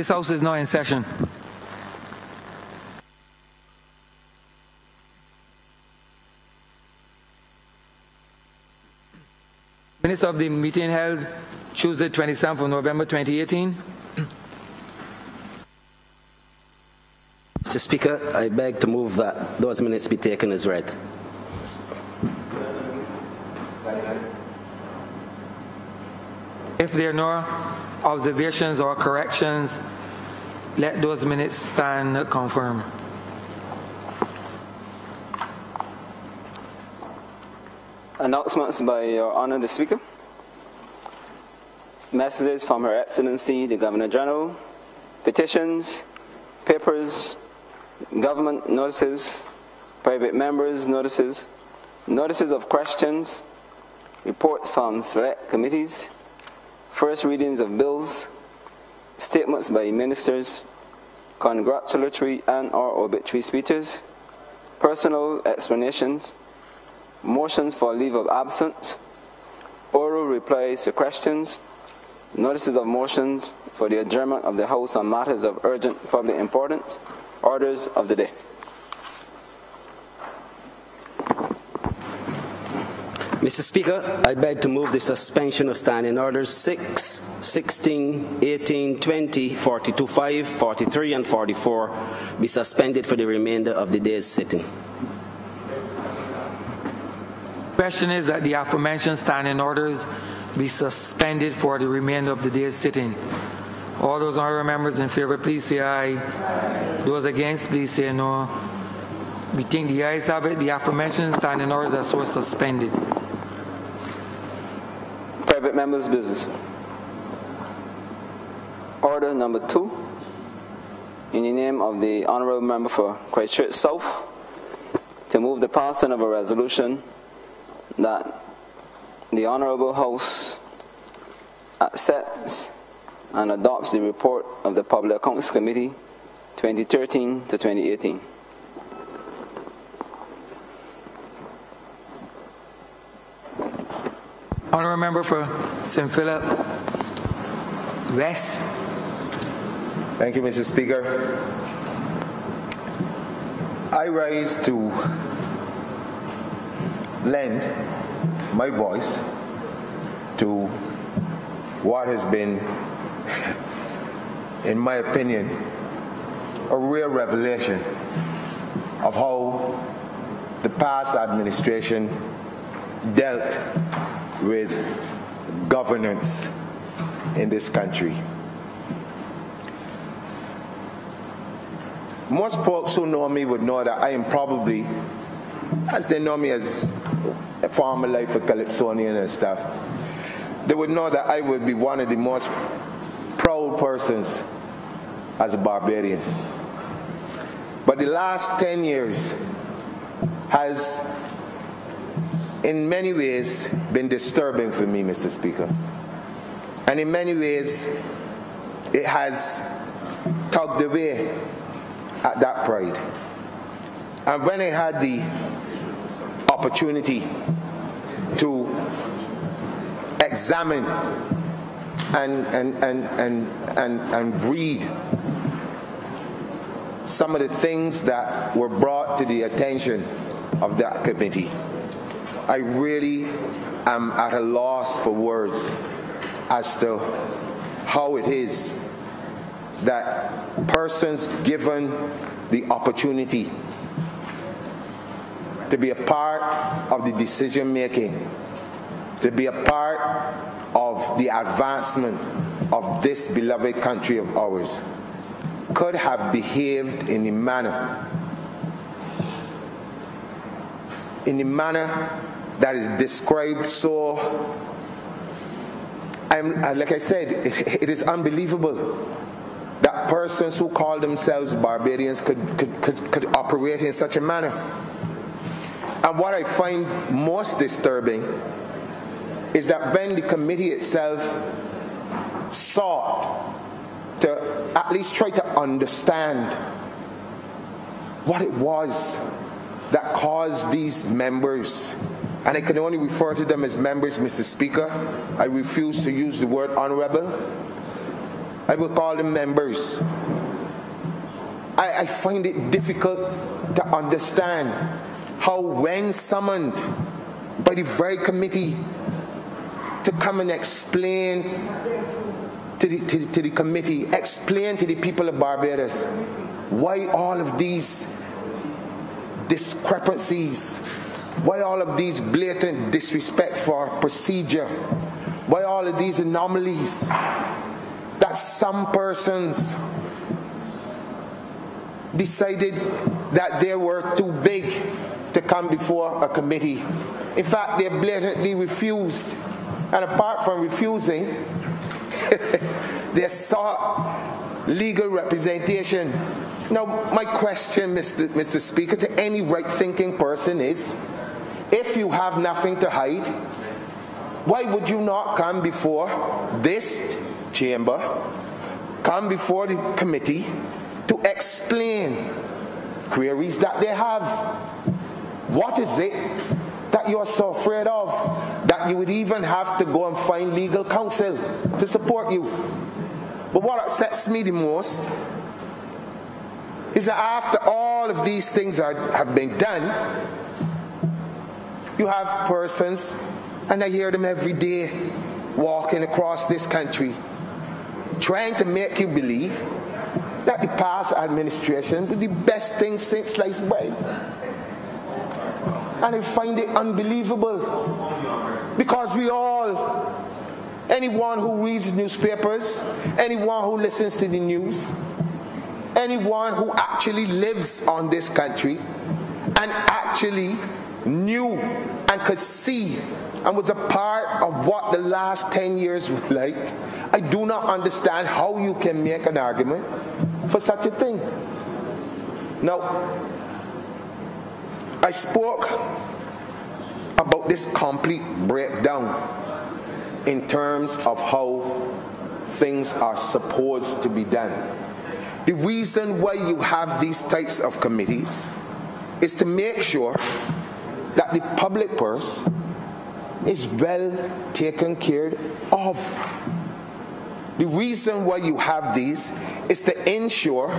This House is now in session. Minutes of the meeting held Tuesday, 27th of November 2018. Mr. Speaker, I beg to move that those minutes be taken as read. If there are no observations or corrections, let those minutes stand confirmed. Announcements by Your Honour the Speaker. Messages from Her Excellency the Governor General, petitions, papers, government notices, private members' notices, notices of questions, reports from select committees, first readings of bills, statements by ministers, congratulatory and/or obituary speeches, personal explanations, motions for leave of absence, oral replies to questions, notices of motions for the adjournment of the House on matters of urgent public importance, orders of the day. Mr. Speaker, I beg to move the suspension of standing orders 6, 16, 18, 20, 42, 5, 43, and 44 be suspended for the remainder of the day's sitting. Question is that the aforementioned standing orders be suspended for the remainder of the day's sitting. All those honourable members in favour, please say aye. Those against, please say no. We think the ayes have it. The aforementioned standing orders are so suspended. Private members' business. Order number 2. In the name of the Honourable Member for Christchurch South, to move the passing of a resolution that the Honourable House accepts and adopts the report of the Public Accounts Committee 2013 to 2018. Honourable Member for St. Philip West. Thank you, Mr. Speaker. I rise to lend my voice to what has been, in my opinion, a real revelation of how the past administration dealt with governance in this country. Most folks who know me would know that I am probably, as they know me as a former life of Calypsonian and stuff, they would know that I would be one of the most proud persons as a Barbadian. But the last 10 years has in many ways been disturbing for me, Mr. Speaker. And in many ways, it has tugged away at that pride. And when I had the opportunity to examine and read some of the things that were brought to the attention of that committee, I really am at a loss for words as to how it is that persons given the opportunity to be a part of the decision making, to be a part of the advancement of this beloved country of ours, could have behaved in a manner that is described so, like I said, it is unbelievable that persons who call themselves Barbadians could operate in such a manner. And what I find most disturbing is that when the committee itself sought to at least try to understand what it was that caused these members, and I can only refer to them as members, Mr. Speaker. I refuse to use the word honorable. I will call them members. I find it difficult to understand how, when summoned by the very committee to come and explain to the committee, explain to the people of Barbados why all of these discrepancies, why all of these blatant disrespect for procedure, why all of these anomalies, that some persons decided that they were too big to come before a committee. In fact, they blatantly refused. And apart from refusing, they sought legal representation. Now, my question, Mr. Speaker, to any right-thinking person is, if you have nothing to hide, why would you not come before this chamber, come before the committee to explain queries that they have? What is it that you're so afraid of that you would even have to go and find legal counsel to support you? But what upsets me the most is that after all of these things have been done, you have persons, and I hear them every day, walking across this country, trying to make you believe that the past administration was the best thing since sliced bread. And I find it unbelievable, because we all, anyone who reads newspapers, anyone who listens to the news, anyone who actually lives on this country and actually knew and could see and was a part of what the last 10 years was like, I do not understand how you can make an argument for such a thing. Now, I spoke about this complete breakdown in terms of how things are supposed to be done. The reason why you have these types of committees is to make sure that the public purse is well taken care of. The reason why you have these is to ensure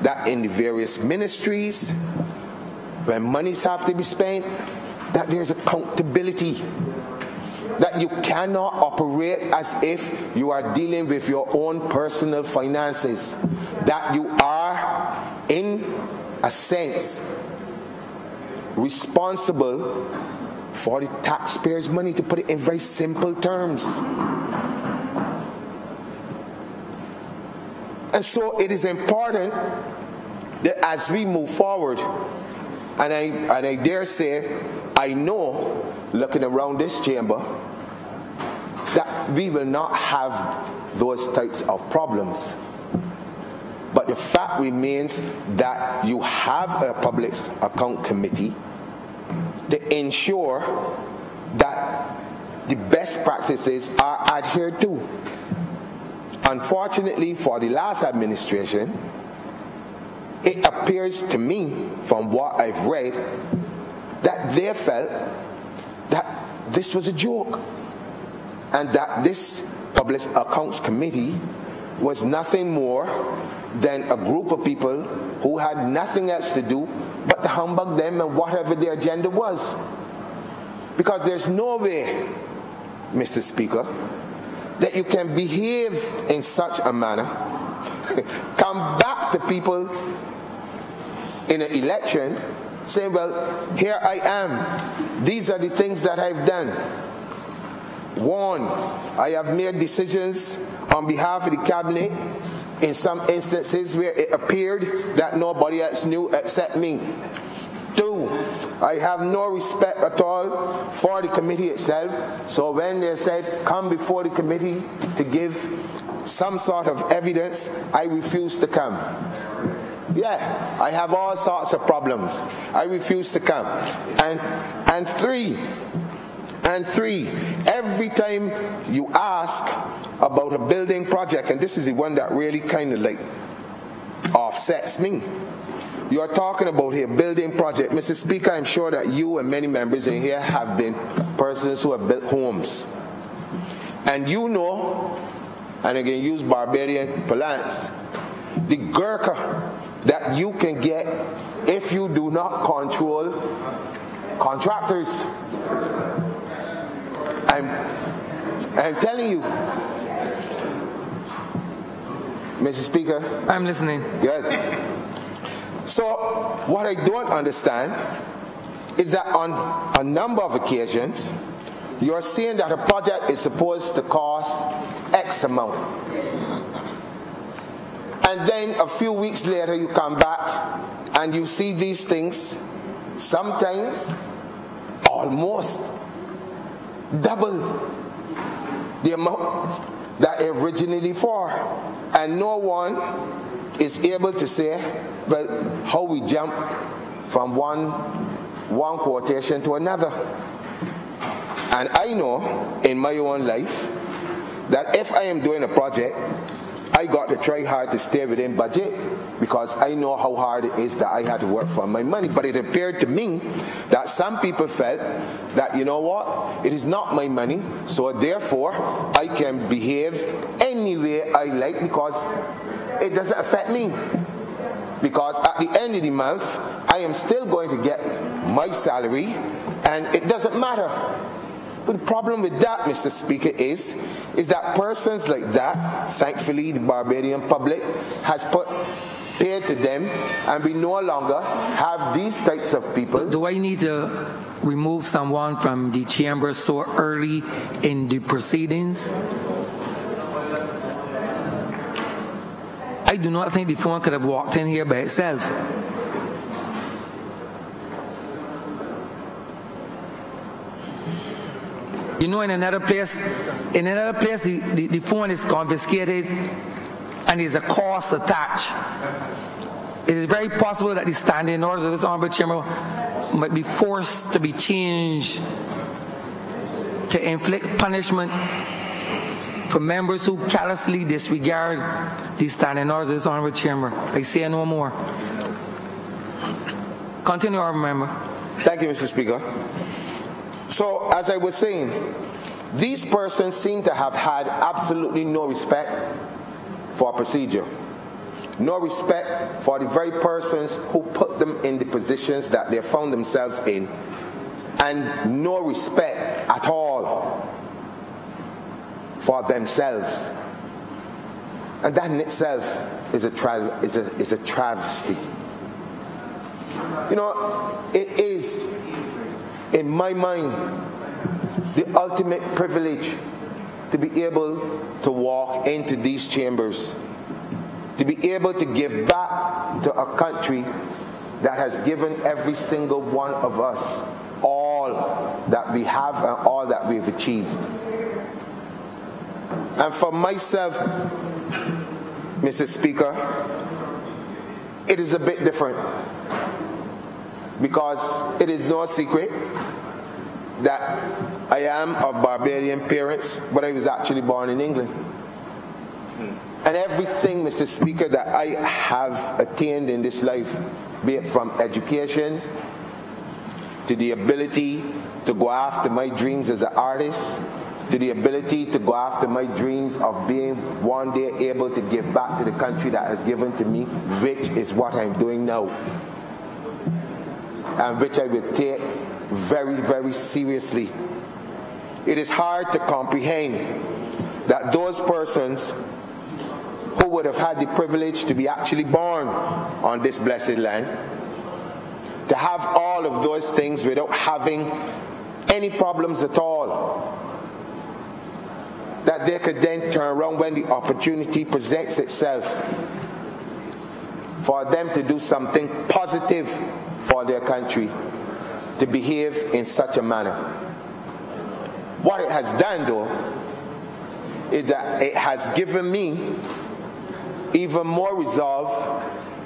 that in the various ministries, when monies have to be spent, that there's accountability, that you cannot operate as if you are dealing with your own personal finances, that you are, in a sense, responsible for the taxpayers' money, to put it in very simple terms. And so it is important that as we move forward, and I dare say, I know, looking around this chamber, that we will not have those types of problems. But the fact remains that you have a public account committee to ensure that the best practices are adhered to. Unfortunately, for the last administration, it appears to me, from what I've read, that they felt that this was a joke, and that this Public Accounts Committee was nothing more than a group of people who had nothing else to do but to humbug them and whatever their agenda was. Because there's no way, Mr. Speaker, that you can behave in such a manner, come back to people in an election saying, well, here I am, these are the things that I've done. One, I have made decisions on behalf of the cabinet in some instances where it appeared that nobody else knew except me. Two, I have no respect at all for the committee itself, so when they said come before the committee to give some sort of evidence, I refuse to come. Yeah, I have all sorts of problems. I refuse to come. And three, every time you ask about a building project, and this is the one that really kind of like offsets me. You are talking about here building project. Mr. Speaker, I'm sure that you and many members in here have been persons who have built homes. And you know and I can use Barbadian parlance, the Gurkha that you can get if you do not control contractors. I'm telling you, Mr. Speaker. I'm listening. Good. So what I don't understand is that on a number of occasions, you're saying that a project is supposed to cost X amount. And then a few weeks later you come back and you see these things sometimes almost double the amount that originally for. And no one is able to say, well, how we jump from one quotation to another. And I know in my own life that if I am doing a project, I got to try hard to stay within budget because I know how hard it is that I had to work for my money. But it appeared to me that some people felt that, you know what, it is not my money, so therefore I can behave any way I like because it doesn't affect me. Because at the end of the month, I am still going to get my salary and it doesn't matter. But the problem with that, Mr. Speaker, is that persons like that, thankfully the Barbadian public has paid to them, and we no longer have these types of people. Do I need to remove someone from the chamber so early in the proceedings? I do not think the phone could have walked in here by itself. You know, in another place, the phone is confiscated and there's a cost attached. It is very possible that the standing orders of this honorable chamber might be forced to be changed to inflict punishment for members who callously disregard the standing orders of this honorable chamber. I say no more. Continue, honorable member. Thank you, Mr. Speaker. So, as I was saying, these persons seem to have had absolutely no respect for procedure, no respect for the very persons who put them in the positions that they found themselves in, and no respect at all for themselves. And that in itself is a travesty. You know, it is, in my mind, the ultimate privilege to be able to walk into these chambers, to be able to give back to a country that has given every single one of us all that we have and all that we've achieved. And for myself, Mr. Speaker, it is a bit different, because it is no secret that I am of Barbadian parents, but I was actually born in England. And everything, Mr. Speaker, that I have attained in this life, be it from education to the ability to go after my dreams as an artist, to the ability to go after my dreams of being one day able to give back to the country that has given to me, which is what I'm doing now, and which I will take very, very seriously. It is hard to comprehend that those persons who would have had the privilege to be actually born on this blessed land, to have all of those things without having any problems at all, that they could then turn around when the opportunity presents itself for them to do something positive for their country, to behave in such a manner. What it has done, though, is that it has given me even more resolve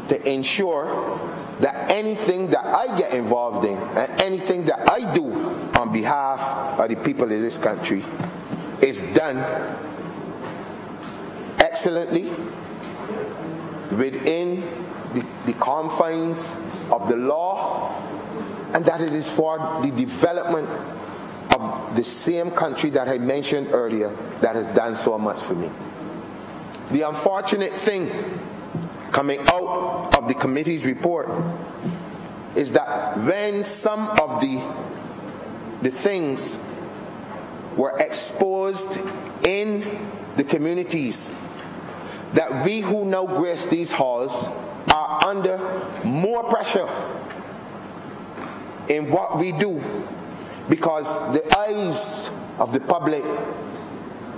to ensure that anything that I get involved in and anything that I do on behalf of the people of this country is done excellently within the confines of the law, and that it is for the development of the same country that I mentioned earlier that has done so much for me. The unfortunate thing coming out of the committee's report is that when some of the things were exposed in the communities, that we who now grace these halls are under more pressure in what we do, because the eyes of the public,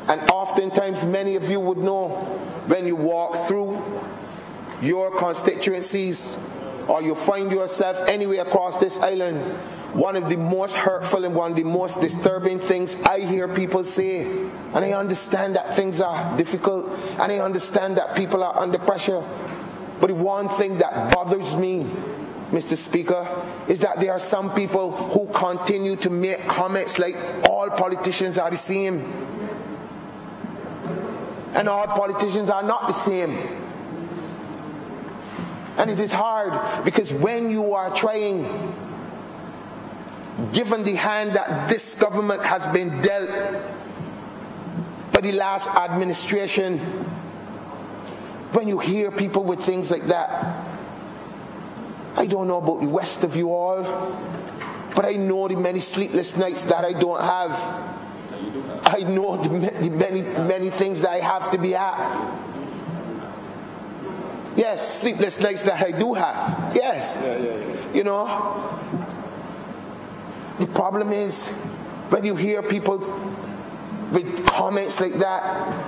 and oftentimes many of you would know when you walk through your constituencies or you find yourself anywhere across this island, one of the most hurtful and one of the most disturbing things I hear people say, and I understand that things are difficult and I understand that people are under pressure, but the one thing that bothers me, Mr. Speaker, is that there are some people who continue to make comments like all politicians are the same. And all politicians are not the same. And it is hard, because when you are trying, given the hand that this government has been dealt by the last administration, when you hear people with things like that, I don't know about the rest of you all, but I know the many sleepless nights that I don't have. I know the many things that I have to be at. Yes, sleepless nights that I do have. Yes. You know, the problem is when you hear people with comments like that,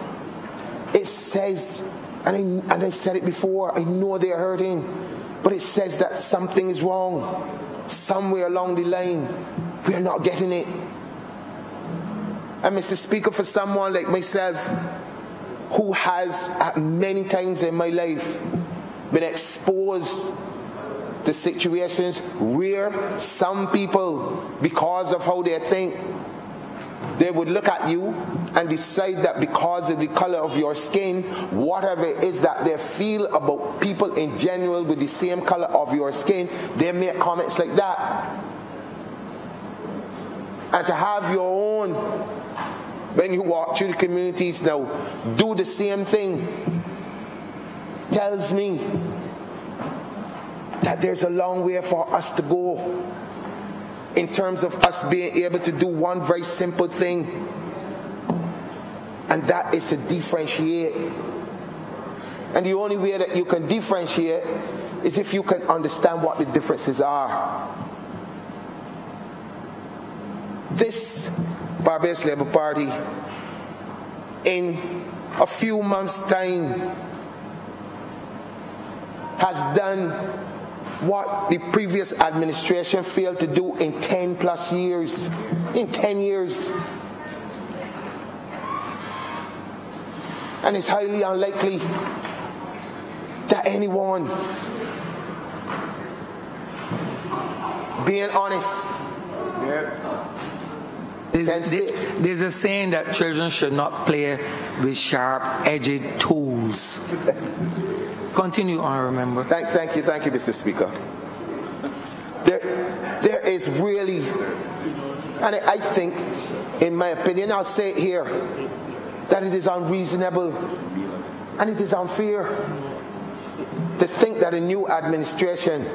it says, and I said it before, I know they're hurting, but it says that something is wrong. Somewhere along the line, we are not getting it. And Mr. Speaker, for someone like myself, who has at many times in my life been exposed to situations where some people, because of how they think, they would look at you and decide that because of the color of your skin, whatever it is that they feel about people in general with the same color of your skin, they make comments like that. And to have your own, when you walk through the communities now, do the same thing, tells me that there's a long way for us to go in terms of us being able to do one very simple thing, and that is to differentiate. And the only way that you can differentiate is if you can understand what the differences are. This Barbados Labour Party, in a few months' time, has done what the previous administration failed to do in 10 plus years. In 10 years. And it's highly unlikely that anyone, being honest, there's a saying that children should not play with sharp-edged tools. Continue, Honourable Member. Thank you, Mr. Speaker. There is really, and I think, in my opinion, I'll say it here, that it is unreasonable and it is unfair to think that a new administration,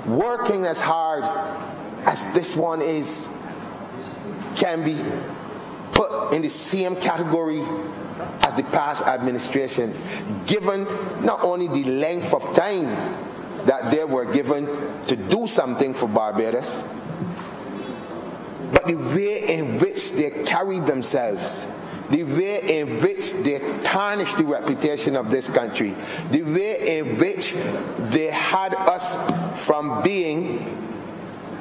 working as hard as this one is, can be put in the same category as the past administration, given not only the length of time that they were given to do something for Barbados, but the way in which they carried themselves, the way in which they tarnished the reputation of this country, the way in which they had us from being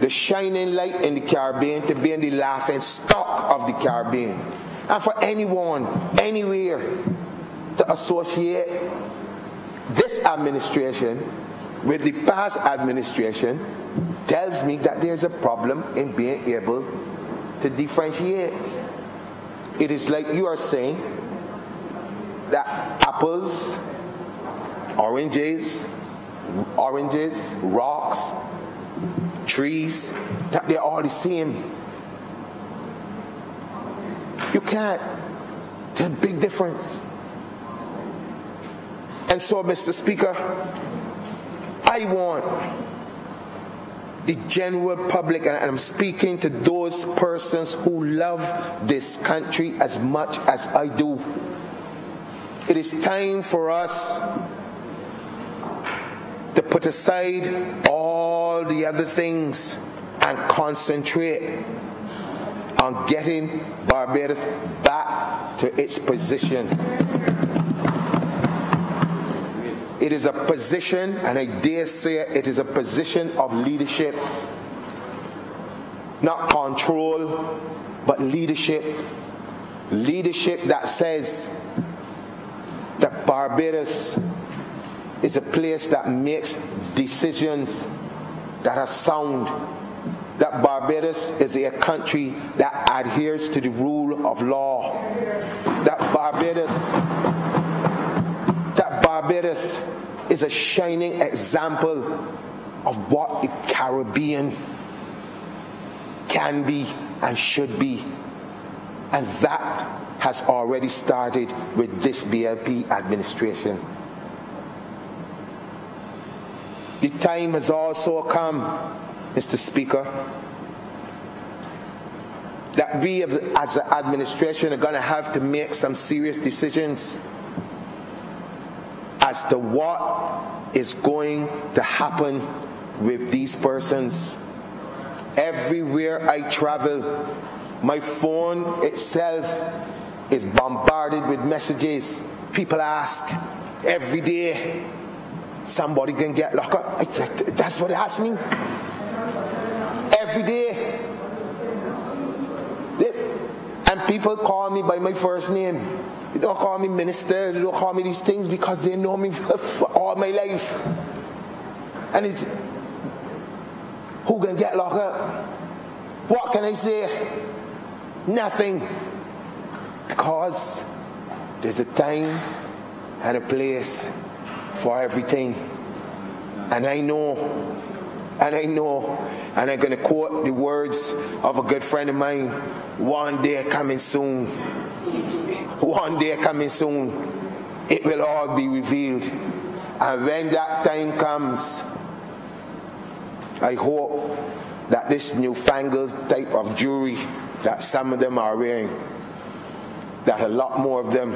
the shining light in the Caribbean to being the laughing stock of the Caribbean. And for anyone, anywhere, to associate this administration with the past administration tells me that there's a problem in being able to differentiate. It is like you are saying that apples, oranges, rocks, trees, that they're all the same. You can't. There's a big difference. And so, Mr. Speaker, I want the general public, and I'm speaking to those persons who love this country as much as I do. It is time for us to put aside all the other things and concentrate on getting Barbados back to its position. It is a position, and I dare say it is a position of leadership. Not control, but leadership. Leadership that says that Barbados is a place that makes decisions that are sound. That Barbados is a country that adheres to the rule of law. That Barbados is a shining example of what the Caribbean can be and should be. And that has already started with this BLP administration. The time has also come, Mr. Speaker, that we as an administration are going to have to make some serious decisions as to what is going to happen with these persons. Everywhere I travel, my phone itself is bombarded with messages. People ask every day, somebody can get locked up. That's what they ask me. Every day. And people call me by my first name. They don't call me minister, they don't call me these things because they know me for all my life. And it's, who can get locked up? What can I say? Nothing. Because there's a time and a place for everything. And I know, and I'm going to quote the words of a good friend of mine, one day coming soon. One day coming soon, it will all be revealed. And when that time comes, I hope that this newfangled type of jewelry that some of them are wearing, that a lot more of them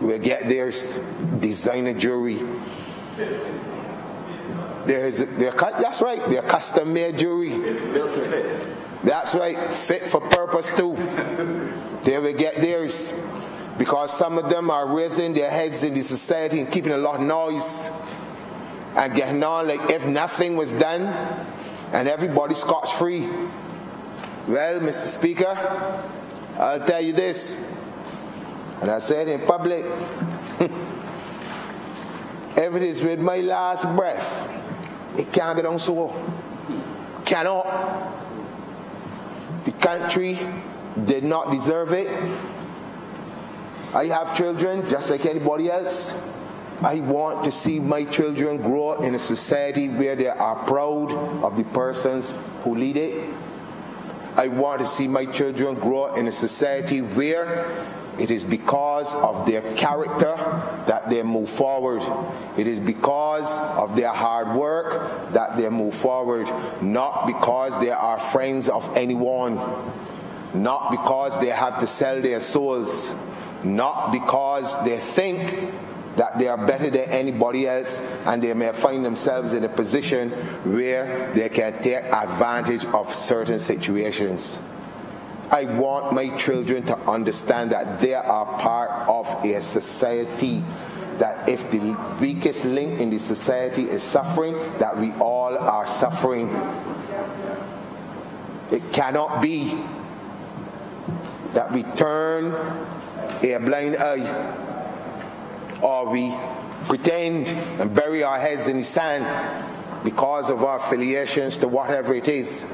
will get their designer jewelry. That's right, they're custom-made jewelry. Built to fit. That's right, fit for purpose too. They will get theirs. Because some of them are raising their heads in the society and keeping a lot of noise and getting on like if nothing was done and everybody scotch-free. Well, Mr. Speaker, I'll tell you this, and I said in public, if it is with my last breath, it can't get on so. Cannot. The country did not deserve it. I have children just like anybody else. I want to see my children grow in a society where they are proud of the persons who lead it. I want to see my children grow in a society where it is because of their character that they move forward. It is because of their hard work that they move forward, not because they are friends of anyone, not because they have to sell their souls, not because they think that they are better than anybody else and they may find themselves in a position where they can take advantage of certain situations. I want my children to understand that they are part of a society, that if the weakest link in the society is suffering, that we all are suffering. It cannot be that we turn a blind eye or we pretend and bury our heads in the sand because of our affiliations to whatever it is.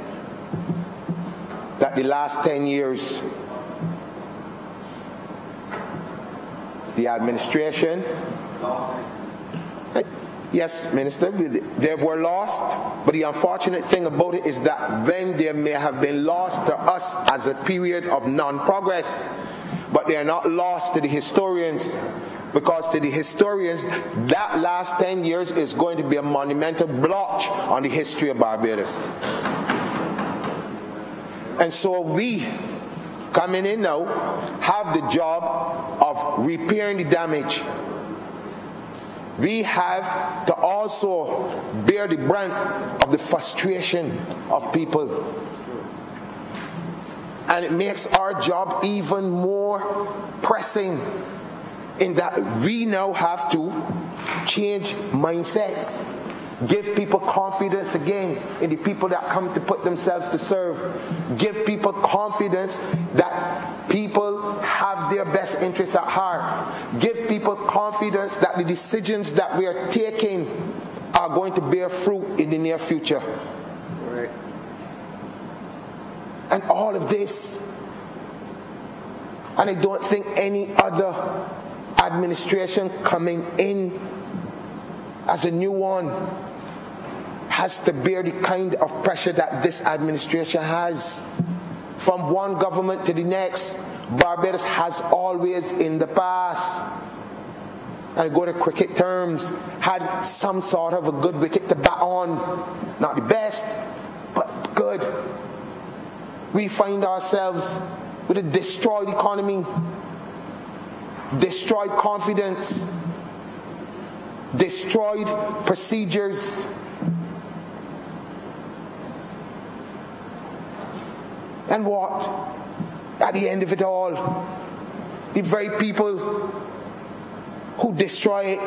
That the last 10 years, the administration, yes, Minister, they were lost, but the unfortunate thing about it is that when they may have been lost to us as a period of non-progress, but they are not lost to the historians because to the historians, that last 10 years is going to be a monumental blotch on the history of Barbados. And so we, coming in now, have the job of repairing the damage. We have to also bear the brunt of the frustration of people. And it makes our job even more pressing in that we now have to change mindsets, give people confidence again in the people that come to put themselves to serve, give people confidence that people have their best interests at heart, give people confidence that the decisions that we are taking are going to bear fruit in the near future. Right. And all of this, and I don't think any other administration coming in as a new one has to bear the kind of pressure that this administration has. From one government to the next, Barbados has always in the past, and I go to cricket terms, had some sort of a good wicket to bat on. Not the best, but good. We find ourselves with a destroyed economy, destroyed confidence, destroyed procedures. And what? At the end of it all, the very people who destroy it,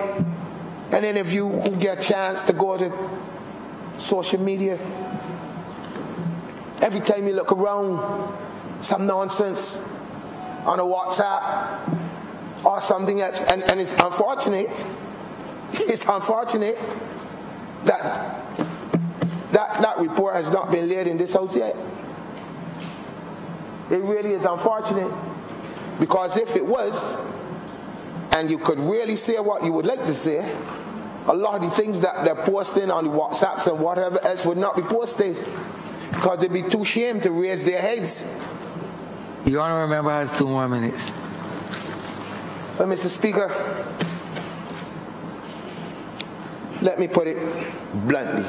and any of you who get a chance to go to social media, every time you look around, some nonsense on a WhatsApp or something else, and it's unfortunate that that report has not been laid in this house yet. It really is unfortunate, because if it was, and you could really say what you would like to say, a lot of the things that they're posting on the WhatsApps and whatever else would not be posted, because they'd be too ashamed to raise their heads. The honourable member has 2 more minutes. But Mr. Speaker, let me put it bluntly.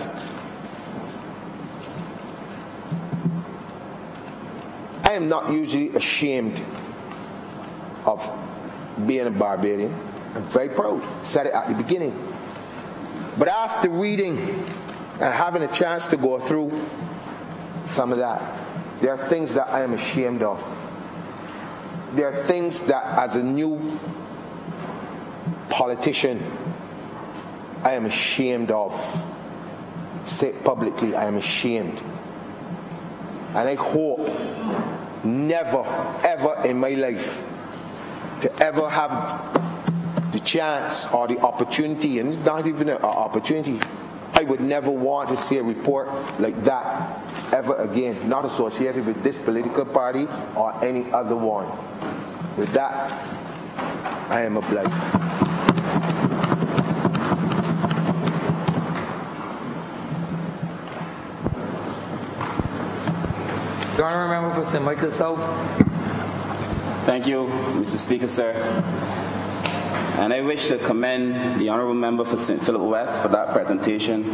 I am not usually ashamed of being a Barbadian. I'm very proud. Said it at the beginning. But after reading and having a chance to go through some of that, there are things that I am ashamed of. There are things that, as a new politician, I am ashamed of. Say it publicly, I am ashamed. And I hope never, ever in my life to ever have the chance or the opportunity, and it's not even an opportunity, I would never want to see a report like that ever again, not associated with this political party or any other one. With that, I am obliged. The honourable member for St. Michael South. Thank you, Mr. Speaker, sir. And I wish to commend the honourable member for St. Philip West for that presentation.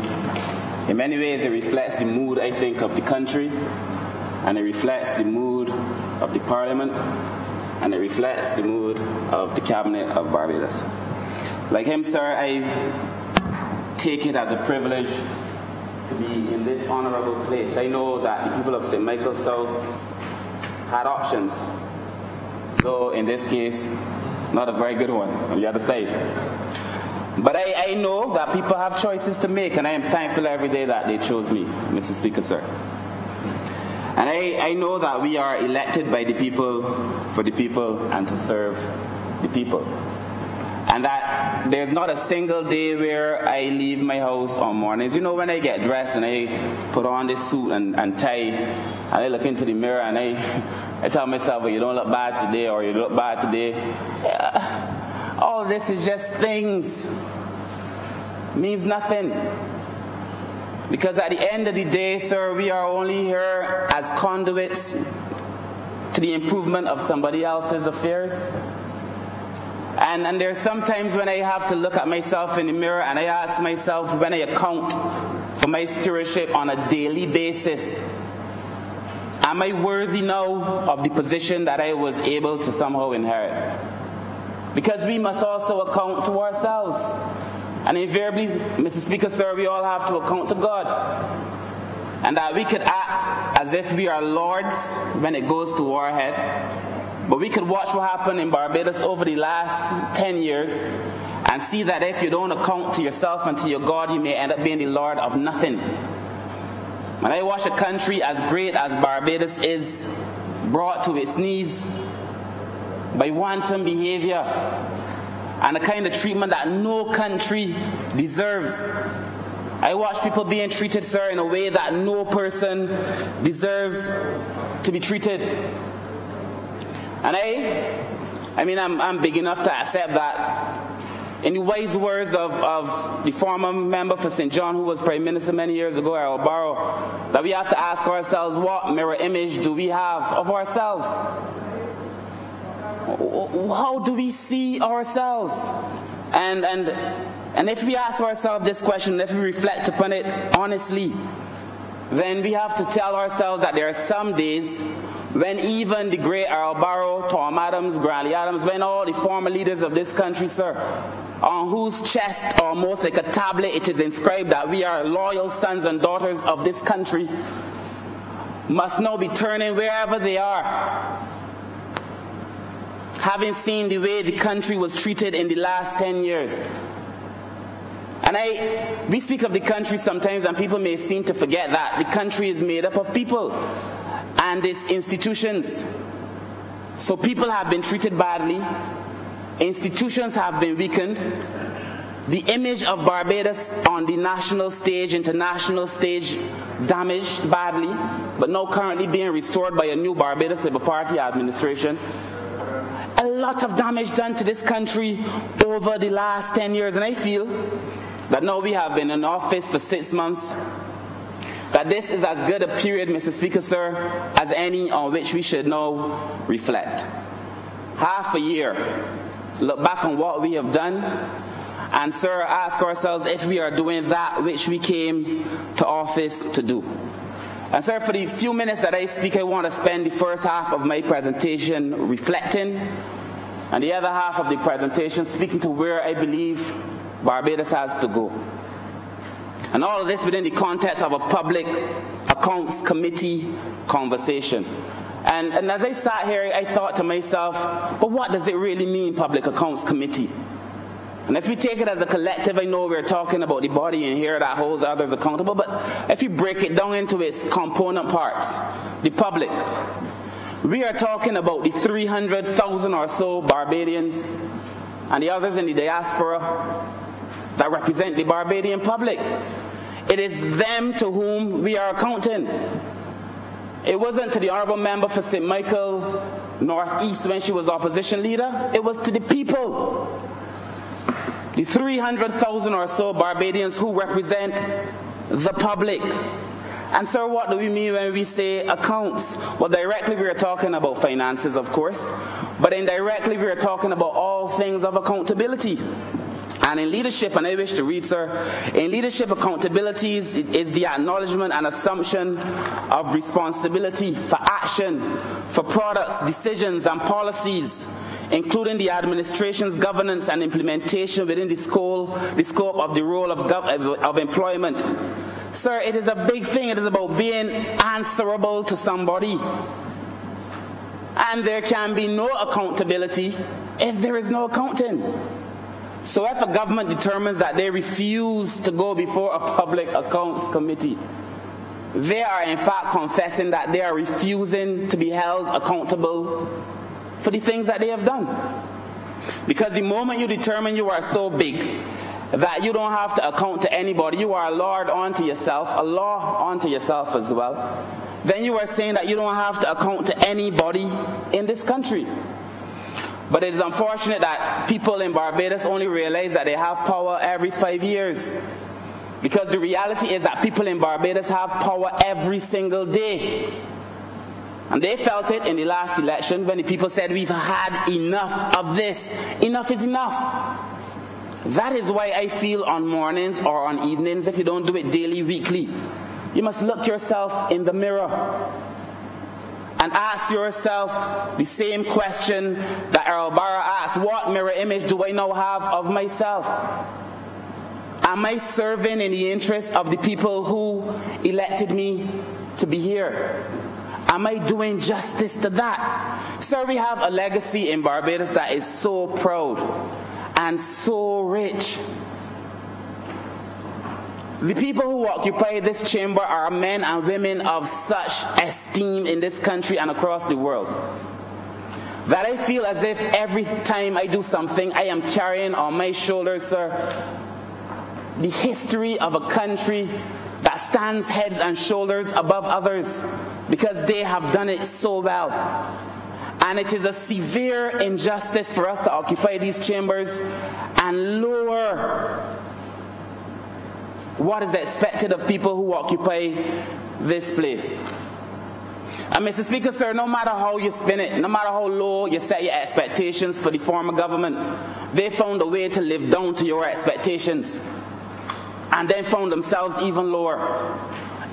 In many ways, it reflects the mood, I think, of the country, and it reflects the mood of the Parliament, and it reflects the mood of the Cabinet of Barbados. Like him, sir, I take it as a privilege to be in this honourable place. I know that the people of St. Michael South had options, though in this case, not a very good one on the other side. But I know that people have choices to make, and I am thankful every day that they chose me, Mr. Speaker, sir. And I know that we are elected by the people, for the people, and to serve the people. And that there's not a single day where I leave my house on mornings. You know, when I get dressed and I put on this suit and tie, and I look into the mirror and I tell myself, well, you don't look bad today, or you look bad today. Yeah, all this is just things. Means nothing. Because at the end of the day, sir, we are only here as conduits to the improvement of somebody else's affairs. And there's sometimes when I have to look at myself in the mirror and I ask myself, when I account for my stewardship on a daily basis, am I worthy now of the position that I was able to somehow inherit? Because we must also account to ourselves. And invariably, Mr. Speaker, sir, we all have to account to God. And that we could act as if we are lords when it goes to our head. But we could watch what happened in Barbados over the last 10 years and see that if you don't account to yourself and to your God, you may end up being the Lord of nothing. When I watch a country as great as Barbados is brought to its knees by wanton behavior and the kind of treatment that no country deserves. I watch people being treated, sir, in a way that no person deserves to be treated. And I'm big enough to accept that. In the wise words of the former member for St. John, who was Prime Minister many years ago, Errol Barrow, that we have to ask ourselves, what mirror image do we have of ourselves? How do we see ourselves? And if we ask ourselves this question, if we reflect upon it honestly, then we have to tell ourselves that there are some days when even the great Errol Barrow, Tom Adams, Grantley Adams, when all the former leaders of this country, sir, on whose chest, almost like a tablet, it is inscribed that we are loyal sons and daughters of this country, must now be turning wherever they are, having seen the way the country was treated in the last 10 years. And we speak of the country sometimes and people may seem to forget that the country is made up of people and its institutions. So people have been treated badly, institutions have been weakened, the image of Barbados on the national stage, international stage, damaged badly, but now currently being restored by a new Barbados Labour Party administration. A lot of damage done to this country over the last 10 years, and I feel that now we have been in office for 6 months, that this is as good a period, Mr. Speaker, sir, as any on which we should now reflect. Half a year, look back on what we have done, and, sir, ask ourselves if we are doing that which we came to office to do. And, sir, for the few minutes that I speak, I want to spend the first half of my presentation reflecting, and the other half of the presentation speaking to where I believe Barbados has to go. And all of this within the context of a public accounts committee conversation. And as I sat here, I thought to myself, but what does it really mean, public accounts committee? And if we take it as a collective, I know we're talking about the body in here that holds others accountable, but if you break it down into its component parts, the public, we are talking about the 300,000 or so Barbadians and the others in the diaspora that represent the Barbadian public. It is them to whom we are accounting. It wasn't to the honourable member for St. Michael Northeast when she was opposition leader. It was to the people. The 300,000 or so Barbadians who represent the public. And sir, what do we mean when we say accounts? Well, directly we are talking about finances, of course, but indirectly we are talking about all things of accountability. And in leadership, and I wish to read, sir, in leadership, accountability is the acknowledgement and assumption of responsibility for action, for products, decisions, and policies, including the administration's governance and implementation within the scope of the role of employment. Sir, it is a big thing. It is about being answerable to somebody. And there can be no accountability if there is no accounting. So if a government determines that they refuse to go before a public accounts committee, they are in fact confessing that they are refusing to be held accountable for the things that they have done. Because the moment you determine you are so big that you don't have to account to anybody, you are a lord unto yourself, a law unto yourself as well, then you are saying that you don't have to account to anybody in this country. But it is unfortunate that people in Barbados only realize that they have power every 5 years. Because the reality is that people in Barbados have power every single day. And they felt it in the last election when the people said, we've had enough of this. Enough is enough. That is why I feel on mornings or on evenings, if you don't do it daily, weekly, you must look yourself in the mirror and ask yourself the same question that Earl Barra asked. What mirror image do I now have of myself? Am I serving in the interest of the people who elected me to be here? Am I doing justice to that? Sir, we have a legacy in Barbados that is so proud and so rich. The people who occupy this chamber are men and women of such esteem in this country and across the world that I feel as if every time I do something, I am carrying on my shoulders, sir, the history of a country that stands heads and shoulders above others because they have done it so well. And it is a severe injustice for us to occupy these chambers and lower what is expected of people who occupy this place. And Mr. Speaker, sir, no matter how you spin it, no matter how low you set your expectations for the former government, they found a way to live down to your expectations and then found themselves even lower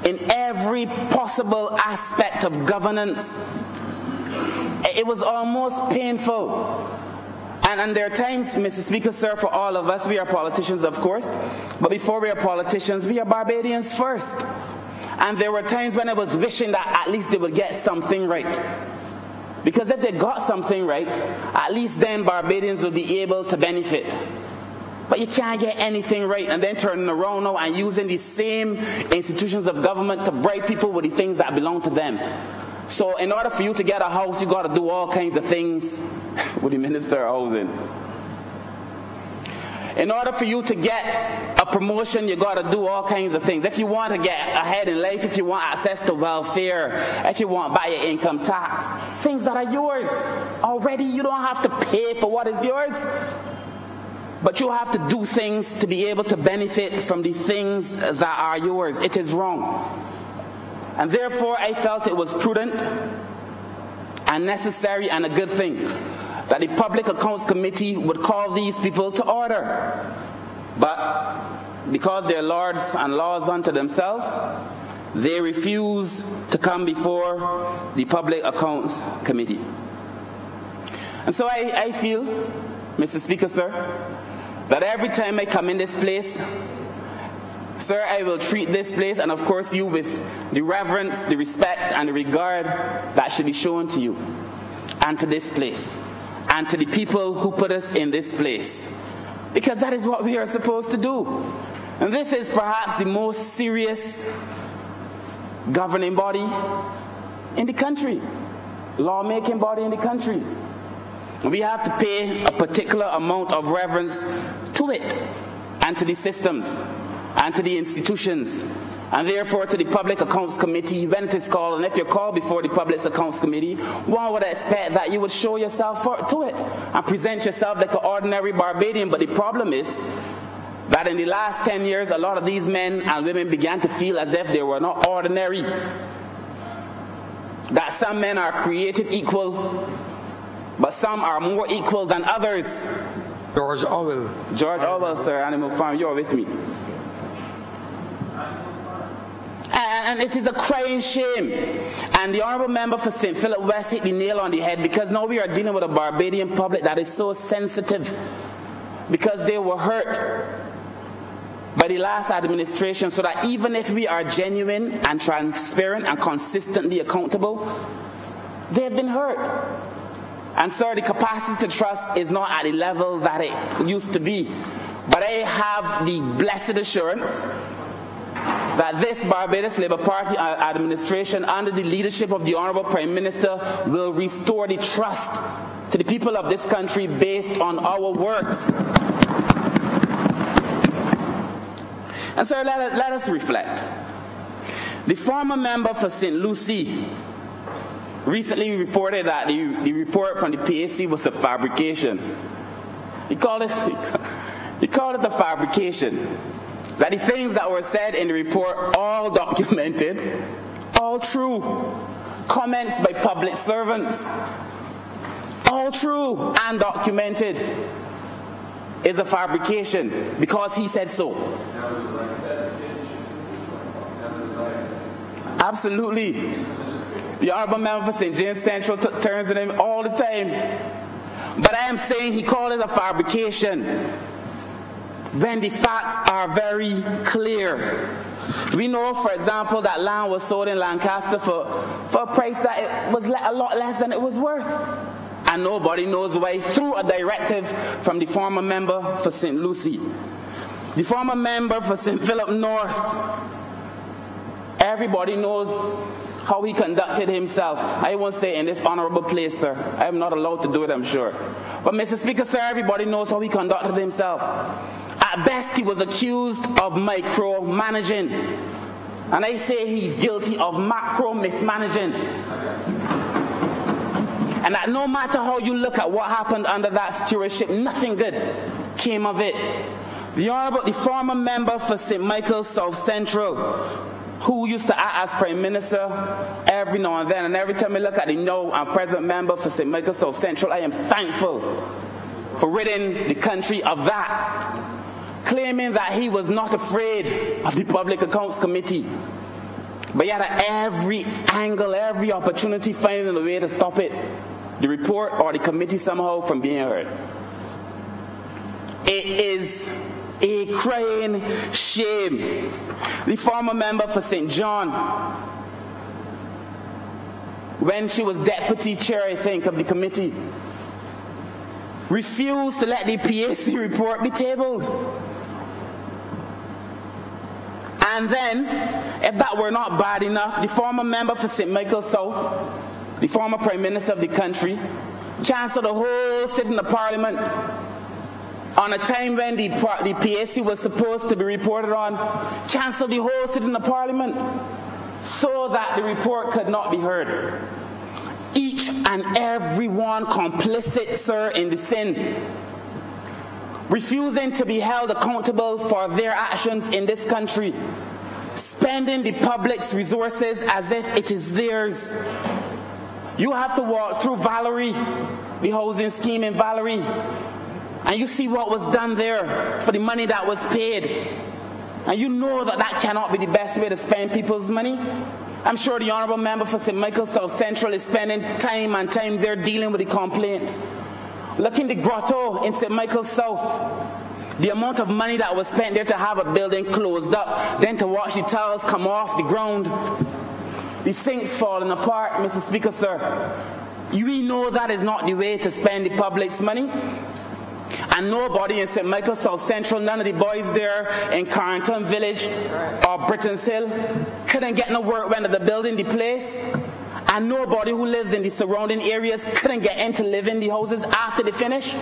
in every possible aspect of governance. It was almost painful. And there are times, Mr. Speaker, sir, for all of us, we are politicians, of course, but before we are politicians, we are Barbadians first. And there were times when I was wishing that at least they would get something right. Because if they got something right, at least then Barbadians would be able to benefit. But you can't get anything right and then turning around now and using the same institutions of government to bribe people with the things that belong to them. So in order for you to get a house, you got to do all kinds of things with the Minister of Housing. In order for you to get a promotion, you got to do all kinds of things. If you want to get ahead in life, if you want access to welfare, if you want to buy your income tax, things that are yours already, you don't have to pay for what is yours. But you have to do things to be able to benefit from the things that are yours. It is wrong. And therefore, I felt it was prudent and necessary and a good thing that the Public Accounts Committee would call these people to order. But because they're lords and laws unto themselves, they refuse to come before the Public Accounts Committee. And so I feel, Mr. Speaker, sir, that every time I come in this place, sir, I will treat this place, and of course you, with the reverence, the respect, and the regard that should be shown to you, and to this place, and to the people who put us in this place. Because that is what we are supposed to do. And this is perhaps the most serious governing body in the country, lawmaking body in the country. We have to pay a particular amount of reverence to it, and to the systems, and to the institutions, and therefore to the Public Accounts Committee when it is called. And if you're called before the Public Accounts Committee, one would expect that you would show yourself to it and present yourself like an ordinary Barbadian. But the problem is that in the last 10 years, a lot of these men and women began to feel as if they were not ordinary. That some men are created equal, but some are more equal than others. George Orwell. George Orwell, sir, Animal Farm, you're with me. And it is a crying shame. And the Honourable Member for St. Philip West hit the nail on the head, because now we are dealing with a Barbadian public that is so sensitive because they were hurt by the last administration, so that even if we are genuine and transparent and consistently accountable, they have been hurt. And sir, the capacity to trust is not at the level that it used to be. But I have the blessed assurance that this Barbados Labour Party administration, under the leadership of the Honourable Prime Minister, will restore the trust to the people of this country based on our works. And sir, let us reflect. The former member for St. Lucie recently reported that the report from the PAC was a fabrication. He called it a fabrication. That the things that were said in the report, all documented, all true, comments by public servants, all true and documented, is a fabrication because he said so. Absolutely. The Honorable Member for St. James Central turns to him all the time. But I am saying he called it a fabrication when the facts are very clear. We know, for example, that land was sold in Lancaster for a price that it was a lot less than it was worth. And nobody knows why, through a directive from the former member for St. Lucie. The former member for St. Philip North. Everybody knows how he conducted himself. I won't say in this honorable place, sir. I am not allowed to do it, I'm sure. But Mr. Speaker, sir, everybody knows how he conducted himself. At best, he was accused of micromanaging. And I say he's guilty of macro mismanaging. And that no matter how you look at what happened under that stewardship, nothing good came of it. The former member for St. Michael's South Central, who used to act as Prime Minister every now and then, and every time I look at the now and present member for St. Michael's South Central, I am thankful for ridding the country of that, claiming that he was not afraid of the Public Accounts Committee, but yet at every angle, every opportunity, finding a way to stop it, the report or the committee somehow from being heard. It is a crying shame. The former member for St. John, when she was deputy chair, I think, of the committee, refused to let the PAC report be tabled. And then, if that were not bad enough, the former member for St. Michael's South, the former Prime Minister of the country, cancelled the whole sitting of Parliament on a time when the PAC was supposed to be reported on, cancelled the whole sitting of Parliament so that the report could not be heard. Each and every one complicit, sir, in the sin, refusing to be held accountable for their actions in this country, spending the public's resources as if it is theirs. You have to walk through Valerie, the housing scheme in Valerie, and you see what was done there for the money that was paid. And you know that that cannot be the best way to spend people's money. I'm sure the Honourable Member for St. Michael's South Central is spending time and time there dealing with the complaints. Look in the grotto in St. Michael's South. The amount of money that was spent there to have a building closed up, then to watch the tiles come off the ground. The sinks falling apart, Mr. Speaker, sir. We know that is not the way to spend the public's money. And nobody in St. Michael's South Central, none of the boys there in Carrington Village or Britain's Hill couldn't get no work when the building the place. And nobody who lives in the surrounding areas couldn't get in to live in the houses after they finish.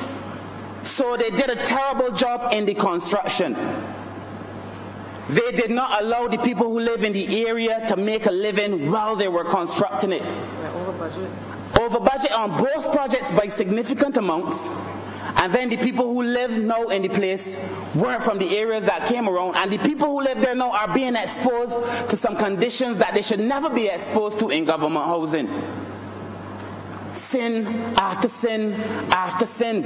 So they did a terrible job in the construction. They did not allow the people who live in the area to make a living while they were constructing it. Over budget on both projects by significant amounts. And then the people who live now in the place weren't from the areas that came around. And the people who live there now are being exposed to some conditions that they should never be exposed to in government housing. Sin after sin after sin.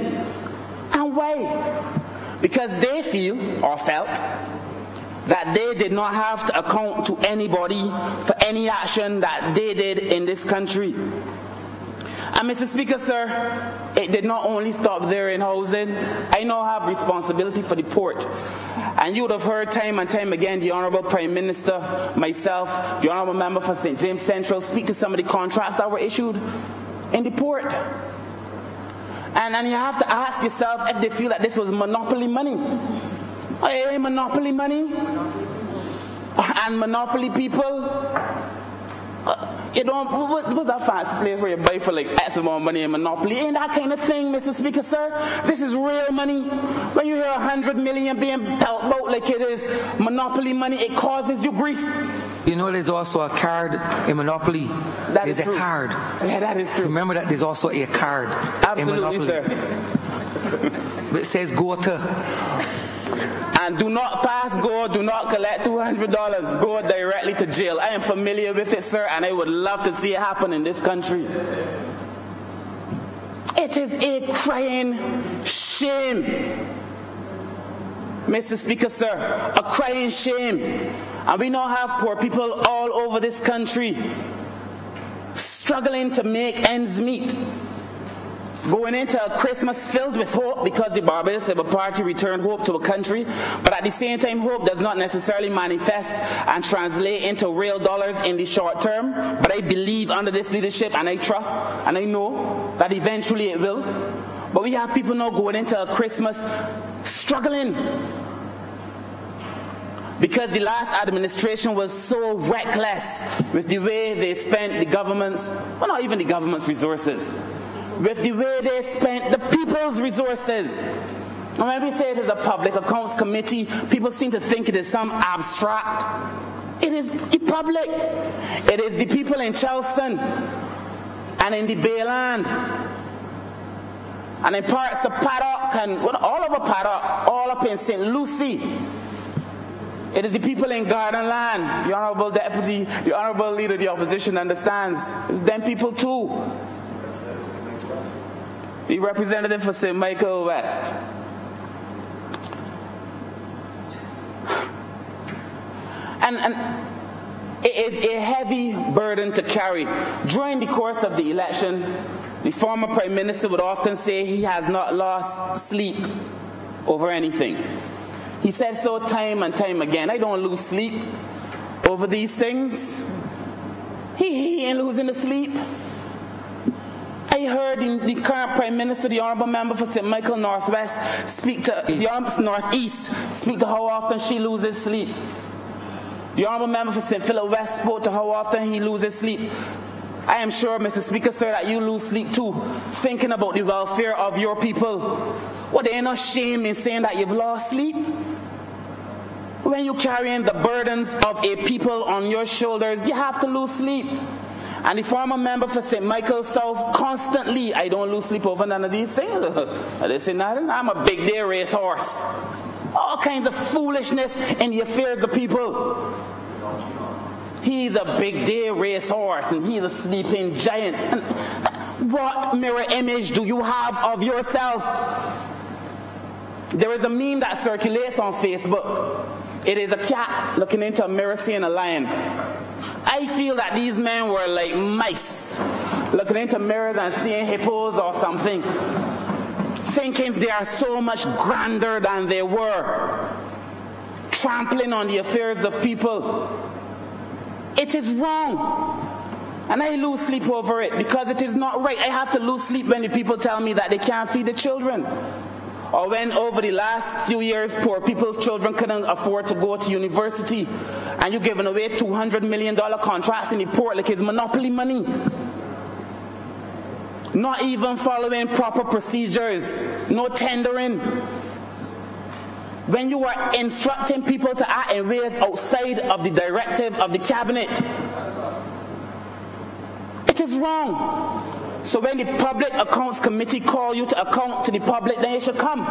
And why? Because they feel or felt that they did not have to account to anybody for any action that they did in this country. And Mr. Speaker, sir, it did not only stop there in housing. I now have responsibility for the port. And you would have heard time and time again the Honourable Prime Minister, myself, the Honourable Member for St. James Central speak to some of the contracts that were issued in the port. And you have to ask yourself if they feel that this was monopoly money. Monopoly money? And monopoly people? What's that fancy place where you buy for like X amount of money in Monopoly? Ain't that kind of thing, Mr. Speaker, sir? This is real money. When you hear 100 million being dealt out like it is Monopoly money, it causes you grief. You know there's also a card in Monopoly. There's a card. Yeah, that is true. Remember that there's also a card Absolutely, in Monopoly. Sir. It says go to. And do not pass go, do not collect $200, go directly to jail. I am familiar with it, sir, and I would love to see it happen in this country. It is a crying shame, Mr. Speaker, sir, a crying shame. And we now have poor people all over this country struggling to make ends meet, going into a Christmas filled with hope because the Barbados Labour Party returned hope to a country, but at the same time hope does not necessarily manifest and translate into real dollars in the short term. But I believe under this leadership, and I trust and I know that eventually it will. But we have people now going into a Christmas struggling because the last administration was so reckless with the way they spent the government's, well, not even the government's resources, with the way they spent the people's resources. And when we say it is a public accounts committee, people seem to think it is some abstract. It is the public. It is the people in Charleston and in the Bayland and in parts of Paddock and all over Paddock, all up in St. Lucie. It is the people in Garden Land. The Honourable Deputy, the Honourable Leader of the Opposition understands. It's them people too. The representative for St. Michael West. And it is a heavy burden to carry. During the course of the election, the former Prime Minister would often say he has not lost sleep over anything. He said so time and time again. I don't lose sleep over these things. He ain't losing the sleep. I heard the current Prime Minister, the Honourable Member for St. Michael Northwest, speak to the Northeast, speak to how often she loses sleep. The Honourable Member for St. Philip West spoke to how often he loses sleep. I am sure, Mr. Speaker, sir, that you lose sleep too, thinking about the welfare of your people. Well, there ain't no shame in saying that you've lost sleep. When you're carrying the burdens of a people on your shoulders, you have to lose sleep. And the former member for St. Michael South constantly, I don't lose sleep over none of these things. They say, I'm a big day racehorse. All kinds of foolishness in the affairs of people. He's a big day racehorse and he's a sleeping giant. And what mirror image do you have of yourself? There is a meme that circulates on Facebook. It is a cat looking into a mirror seeing a lion. I feel that these men were like mice, looking into mirrors and seeing hippos or something, thinking they are so much grander than they were, trampling on the affairs of people. It is wrong. And I lose sleep over it because it is not right. I have to lose sleep when the people tell me that they can't feed the children. Or when over the last few years, poor people's children couldn't afford to go to university. And you're giving away $200 million contracts in the port like it's monopoly money. Not even following proper procedures. No tendering. When you are instructing people to act in ways outside of the directive of the cabinet, it is wrong. So when the Public Accounts Committee call you to account to the public, then you should come.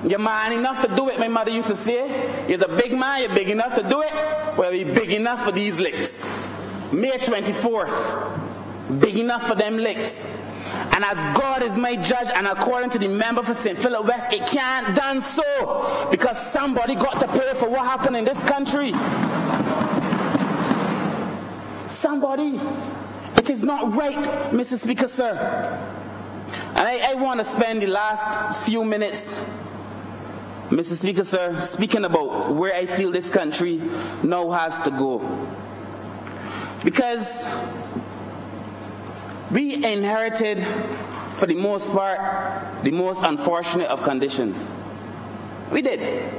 You're man enough to do it, my mother used to say. You're a big man, you're big enough to do it. Well, you're big enough for these licks. May 24th, big enough for them licks. And as God is my judge, and according to the member for St. Philip West, it can't done so because somebody got to pay for what happened in this country. Somebody. It is not right, Mr. Speaker, sir. And I want to spend the last few minutes, Mr. Speaker, sir, speaking about where I feel this country now has to go. Because we inherited, for the most part, the most unfortunate of conditions. We did.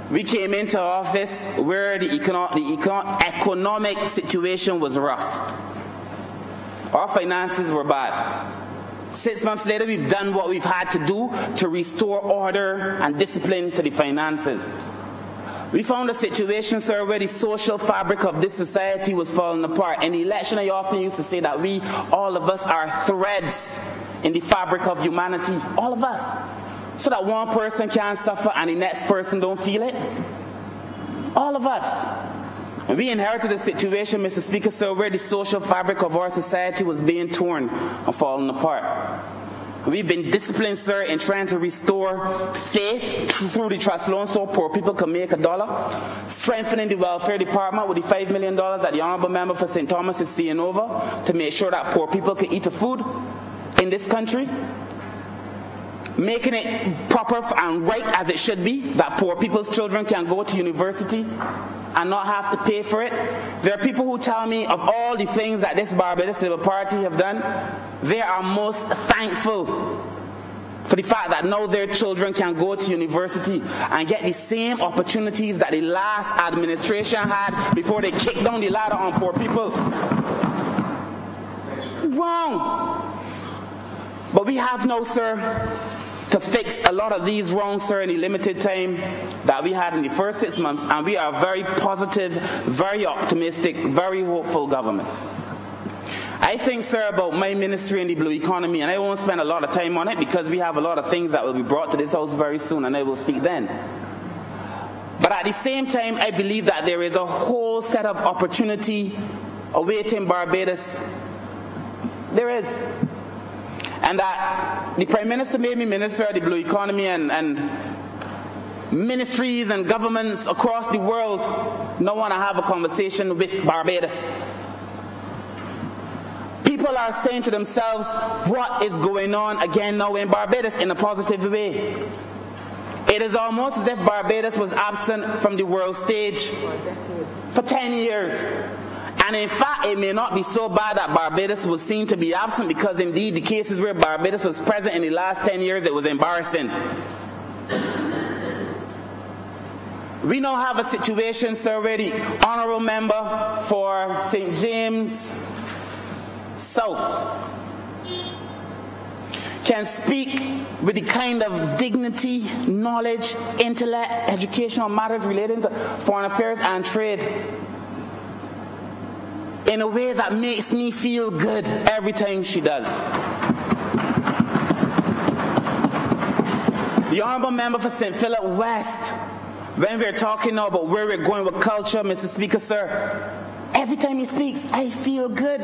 We came into office where the economic situation was rough. Our finances were bad. 6 months later, we've done what we've had to do to restore order and discipline to the finances. We found a situation, sir, where the social fabric of this society was falling apart. In the election, I often used to say that all of us, are threads in the fabric of humanity. All of us. so that one person can't suffer and the next person don't feel it? All of us. And we inherited a situation, Mr. Speaker, sir, where the social fabric of our society was being torn and falling apart. We've been disciplined, sir, in trying to restore faith through the trust loan so poor people can make $1, strengthening the welfare department with the $5 million that the Honourable Member for St. Thomas is seeing over to make sure that poor people can eat the food in this country, making it proper and right as it should be, that poor people's children can go to university and not have to pay for it. There are people who tell me of all the things that this Barbados Labour Party have done, they are most thankful for the fact that now their children can go to university and get the same opportunities that the last administration had before they kicked down the ladder on poor people. Wrong. But we have now, sir, to fix a lot of these wrongs, sir, in the limited time that we had in the first 6 months, and we are a very positive, very optimistic, very hopeful government. I think, sir, about my ministry in the blue economy, and I won't spend a lot of time on it because we have a lot of things that will be brought to this house very soon, and I will speak then. But at the same time, I believe that there is a whole set of opportunity awaiting Barbados. There is. And that the Prime Minister made me Minister of the Blue Economy, and ministries and governments across the world don't want to have a conversation with Barbados. People are saying to themselves, what is going on again now in Barbados in a positive way? It is almost as if Barbados was absent from the world stage for 10 years. And in fact, it may not be so bad that Barbados was seen to be absent, because indeed the cases where Barbados was present in the last 10 years, it was embarrassing. We now have a situation, sir, where the Honourable Member for St. James South can speak with the kind of dignity, knowledge, intellect, educational matters relating to foreign affairs and trade in a way that makes me feel good every time she does. The Honourable Member for St. Philip West, when we're talking now about where we're going with culture, Mr. Speaker, sir, every time he speaks, I feel good.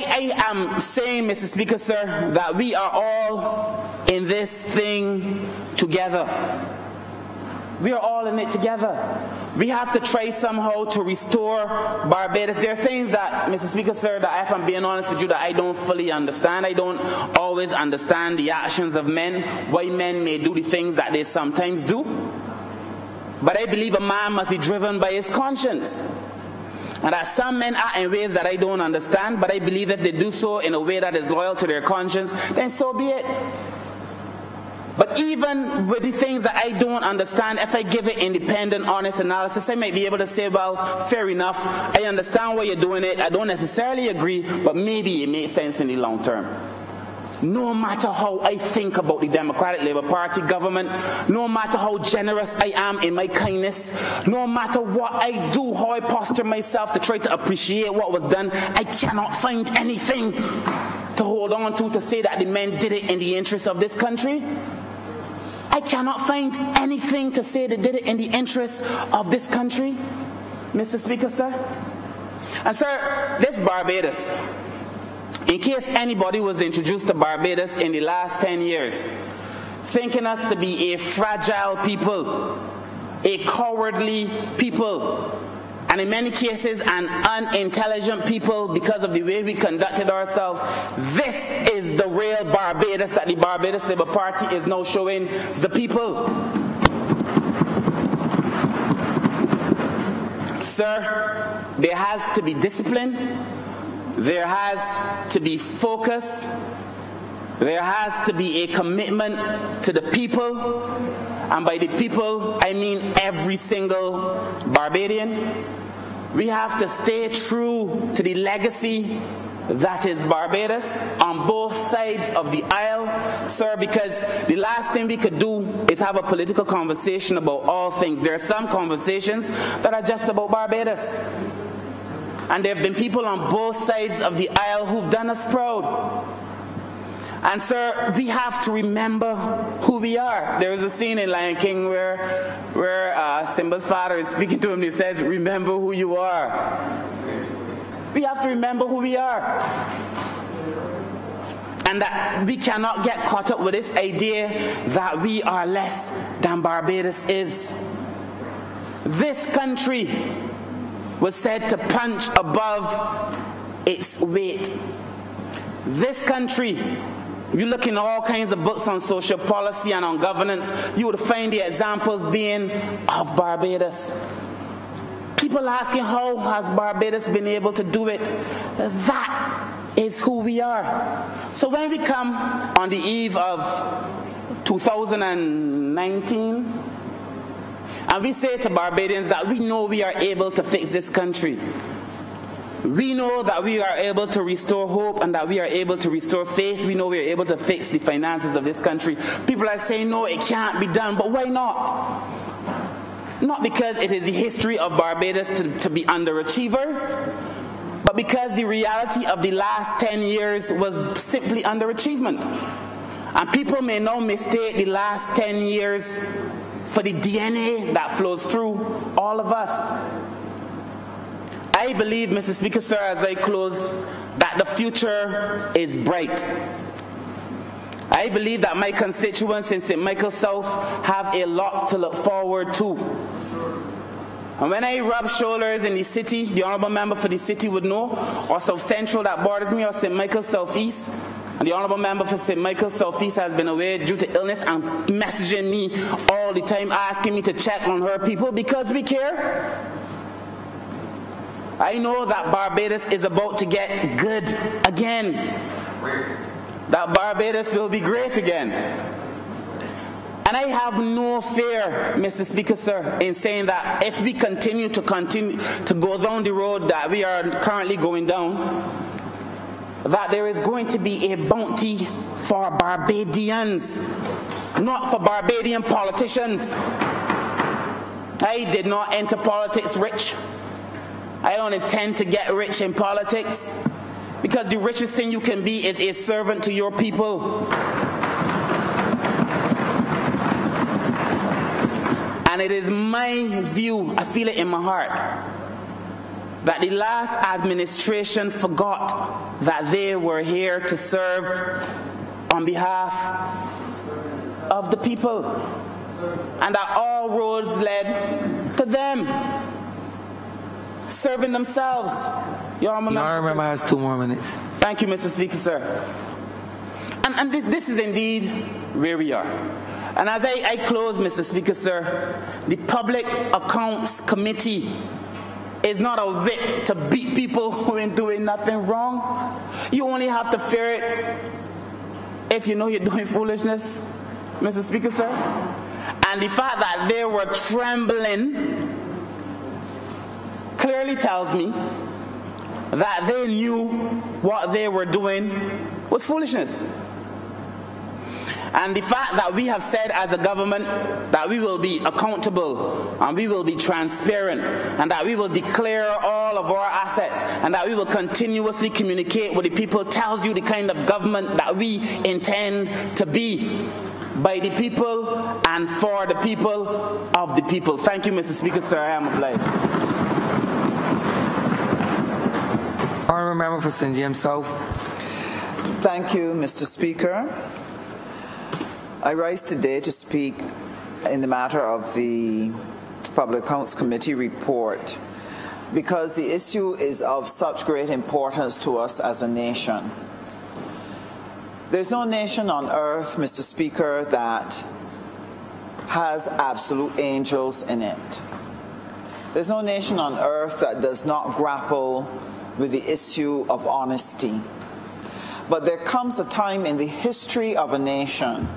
I am saying, Mr. Speaker, sir, that we are all in this thing together. We are all in it together. We have to try somehow to restore Barbados. There are things that, Mr. Speaker, sir, that if I'm being honest with you, that I don't fully understand. I don't always understand the actions of men, why men may do the things that they sometimes do. But I believe a man must be driven by his conscience. And that some men act in ways that I don't understand, but I believe if they do so in a way that is loyal to their conscience, then so be it. But even with the things that I don't understand, if I give it independent, honest analysis, I might be able to say, well, fair enough, I understand why you're doing it, I don't necessarily agree, but maybe it makes sense in the long term. No matter how I think about the Democratic Labour Party government, no matter how generous I am in my kindness, no matter what I do, how I posture myself to try to appreciate what was done, I cannot find anything to hold on to say that the men did it in the interest of this country. I cannot find anything to say they did it in the interest of this country, Mr. Speaker, sir. And sir, this Barbados, in case anybody was introduced to Barbados in the last 10 years, thinking us to be a fragile people, a cowardly people, and in many cases an unintelligent people because of the way we conducted ourselves, this is the real Barbados that the Barbados Labour Party is now showing the people. Sir, there has to be discipline. There has to be focus. There has to be a commitment to the people. And by the people, I mean every single Barbadian. We have to stay true to the legacy that is Barbados on both sides of the aisle, sir, because the last thing we could do is have a political conversation about all things. There are some conversations that are just about Barbados. And there have been people on both sides of the aisle who've done us proud. And sir, we have to remember who we are. There was a scene in Lion King where Simba's father is speaking to him and he says, remember who you are. We have to remember who we are. And that we cannot get caught up with this idea that we are less than Barbados is. This country was said to punch above its weight. This country, if you look in all kinds of books on social policy and on governance, you would find the examples being of Barbados. People asking, how has Barbados been able to do it? That is who we are. So when we come on the eve of 2019, and we say to Barbadians that we know we are able to fix this country. We know that we are able to restore hope and that we are able to restore faith. We know we are able to fix the finances of this country. People are saying, no, it can't be done, but why not? Not because it is the history of Barbados to be underachievers, but because the reality of the last 10 years was simply underachievement. And people may now mistake the last 10 years for the DNA that flows through all of us. I believe, Mr. Speaker, sir, as I close, that the future is bright. I believe that my constituents in St. Michael South have a lot to look forward to. And when I rub shoulders in the city, the honourable member for the city would know, or South Central that borders me, or St. Michael Southeast, and the honourable member for St. Michael Southeast has been away due to illness and messaging me all the time, asking me to check on her people because we care. I know that Barbados is about to get good again. That Barbados will be great again. And I have no fear, Mr. Speaker, sir, in saying that if we continue to go down the road that we are currently going down, that there is going to be a bounty for Barbadians, not for Barbadian politicians. I did not enter politics rich. I don't intend to get rich in politics, because the richest thing you can be is a servant to your people. And it is my view, I feel it in my heart, that the last administration forgot that they were here to serve on behalf of the people, and that all roads led to them serving themselves. Your Honourable Member has 2 more minutes. Thank you, Mr. Speaker, sir. And this is indeed where we are. And as I close, Mr. Speaker, sir, the Public Accounts Committee is not a whip to beat people who ain't doing nothing wrong. You only have to fear it if you know you're doing foolishness, Mr. Speaker, sir. And the fact that they were trembling clearly tells me that they knew what they were doing was foolishness. And the fact that we have said as a government that we will be accountable and we will be transparent and that we will declare all of our assets and that we will continuously communicate with the people tells you the kind of government that we intend to be, by the people and for the people of the people. Thank you, Mr. Speaker, sir. I am obliged. Honourable Member for St. James South. Thank you, Mr. Speaker. I rise today to speak in the matter of the Public Accounts Committee report because the issue is of such great importance to us as a nation. There's no nation on earth, Mr. Speaker, that has absolute angels in it. There's no nation on earth that does not grapple with the issue of honesty. But there comes a time in the history of a nation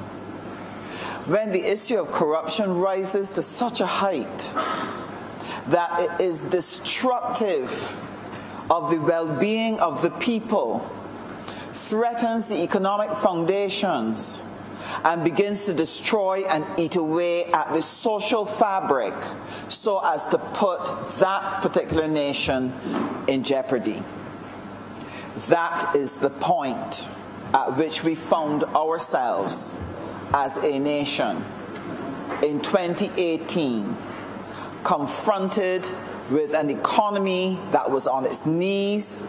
when the issue of corruption rises to such a height that it is destructive of the well-being of the people, threatens the economic foundations, and begins to destroy and eat away at the social fabric so as to put that particular nation in jeopardy. That is the point. at which we found ourselves as a nation in 2018, confronted with an economy that was on its knees,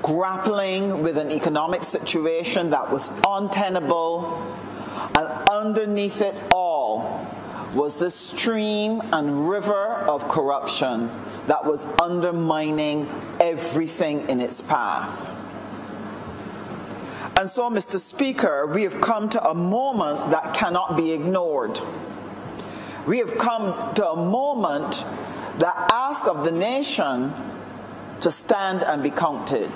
grappling with an economic situation that was untenable, and underneath it all was the stream and river of corruption that was undermining everything in its path. And so, Mr. Speaker, we have come to a moment that cannot be ignored. We have come to a moment that asks of the nation to stand and be counted,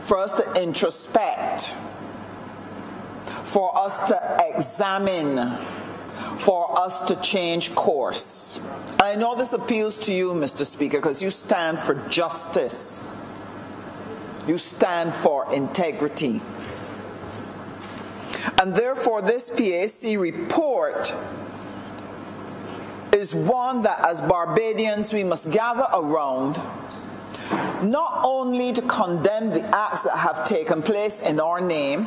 for us to introspect, for us to examine, for us to change course. I know this appeals to you, Mr. Speaker, because you stand for justice. You stand for integrity. And therefore, this PAC report is one that as Barbadians we must gather around, not only to condemn the acts that have taken place in our name,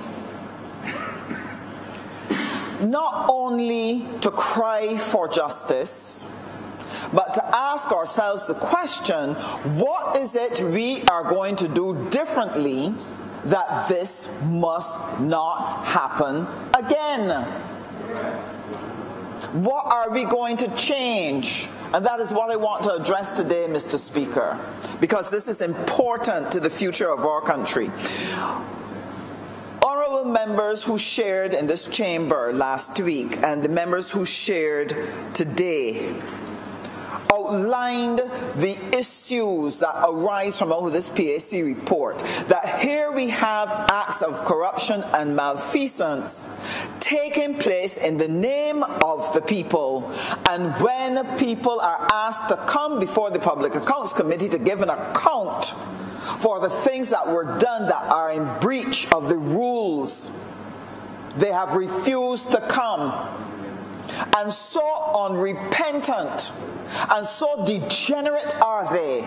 not only to cry for justice, but to ask ourselves the question, what is it we are going to do differently that this must not happen again? What are we going to change? And that is what I want to address today, Mr. Speaker, because this is important to the future of our country. Honourable members who shared in this chamber last week and the members who shared today outlined the issues that arise from out of this PAC report, that here we have acts of corruption and malfeasance taking place in the name of the people, and when people are asked to come before the Public Accounts Committee to give an account for the things that were done that are in breach of the rules, they have refused to come. And so unrepentant and so degenerate are they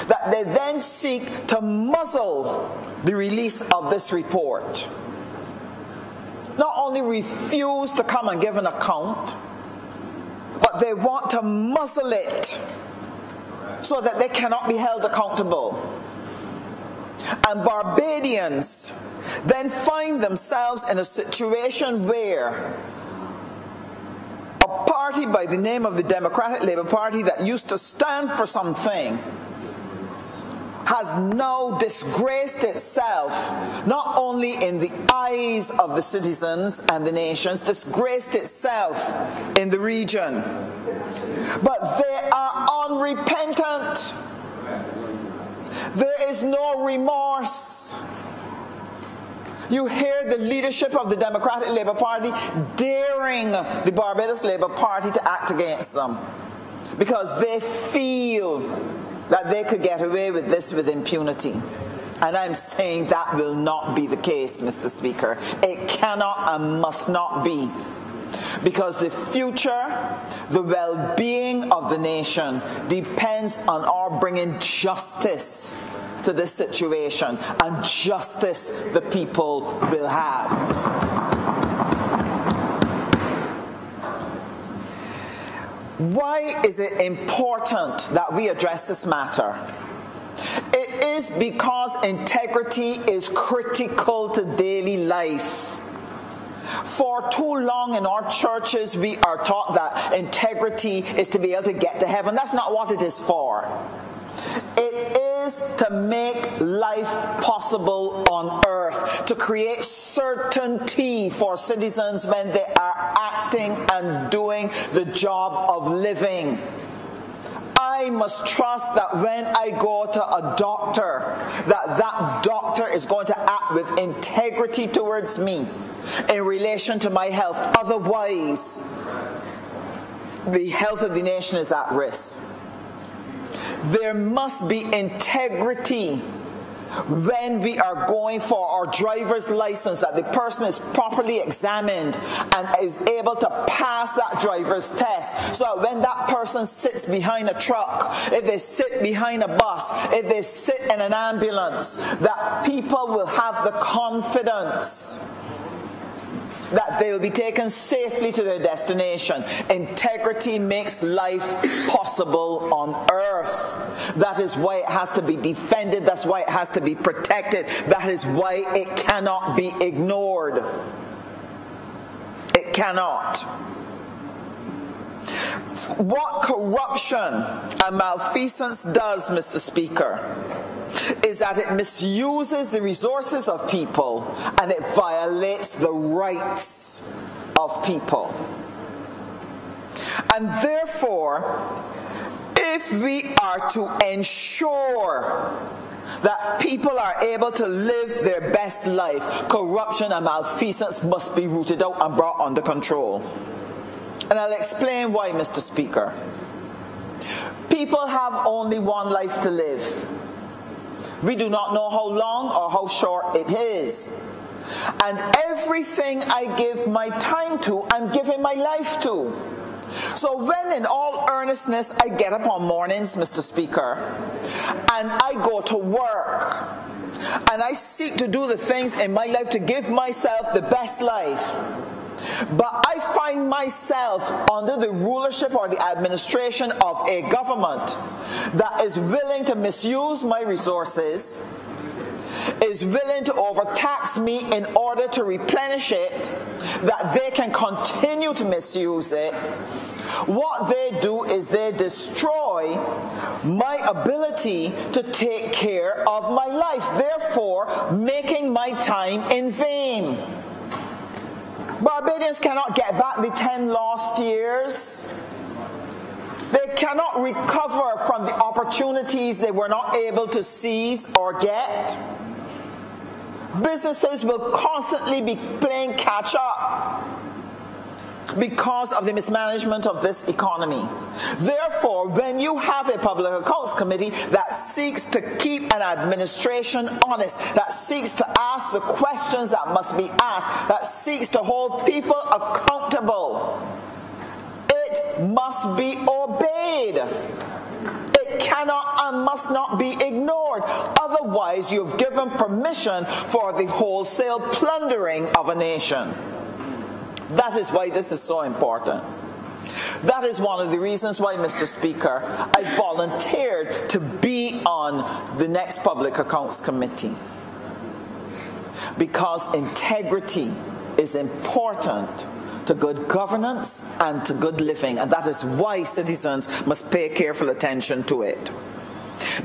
that they then seek to muzzle the release of this report. Not only refuse to come and give an account, but they want to muzzle it so that they cannot be held accountable. And Barbadians then find themselves in a situation where a party by the name of the Democratic Labour Party that used to stand for something has now disgraced itself, not only in the eyes of the citizens and the nations, disgraced itself in the region, but they are unrepentant. There is no remorse. You hear the leadership of the Democratic Labour Party daring the Barbados Labour Party to act against them because they feel that they could get away with this with impunity. And I'm saying that will not be the case, Mr. Speaker. It cannot and must not be. Because the future, the well-being of the nation depends on our bringing justice to this situation, and justice the people will have. Why is it important that we address this matter? It is because integrity is critical to daily life. For too long in our churches, we are taught that integrity is to be able to get to heaven. That's not what it is for. It is to make life possible on earth, to create certainty for citizens when they are acting and doing the job of living. I must trust that when I go to a doctor, that doctor is going to act with integrity towards me in relation to my health. Otherwise, the health of the nation is at risk. There must be integrity when we are going for our driver's license, that the person is properly examined and is able to pass that driver's test, so that when that person sits behind a truck, if they sit behind a bus, if they sit in an ambulance, that people will have the confidence that they will be taken safely to their destination. Integrity makes life possible on earth. That is why it has to be defended. That's why it has to be protected. That is why it cannot be ignored. It cannot. What corruption and malfeasance does, Mr. Speaker, is that it misuses the resources of people and it violates the rights of people. And therefore, if we are to ensure that people are able to live their best life, corruption and malfeasance must be rooted out and brought under control. And I'll explain why, Mr. Speaker. People have only one life to live. We do not know how long or how short it is. And everything I give my time to, I'm giving my life to. So when in all earnestness I get up on mornings, Mr. Speaker, and I go to work, and I seek to do the things in my life to give myself the best life, but I find myself under the rulership or the administration of a government that is willing to misuse my resources, is willing to overtax me in order to replenish it, that they can continue to misuse it. What they do is they destroy my ability to take care of my life, therefore making my time in vain. Barbadians cannot get back the 10 lost years. They cannot recover from the opportunities they were not able to seize or get. Businesses will constantly be playing catch up because of the mismanagement of this economy. Therefore, when you have a Public Accounts Committee that seeks to keep an administration honest, that seeks to ask the questions that must be asked, that seeks to hold people accountable, it must be obeyed. It cannot and must not be ignored. Otherwise, you've given permission for the wholesale plundering of a nation. That is why this is so important. That is one of the reasons why, Mr. Speaker, I volunteered to be on the next Public Accounts Committee. Because integrity is important to good governance and to good living, and that is why citizens must pay careful attention to it.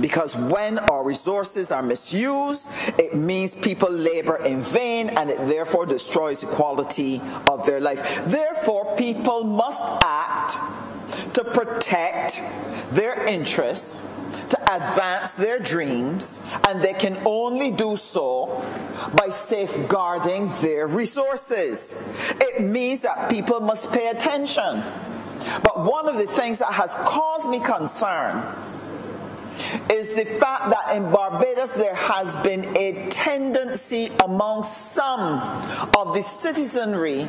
Because when our resources are misused, it means people labor in vain, and it therefore destroys the quality of their life. Therefore, people must act to protect their interests, to advance their dreams, and they can only do so by safeguarding their resources. It means that people must pay attention. But one of the things that has caused me concern is the fact that in Barbados there has been a tendency among some of the citizenry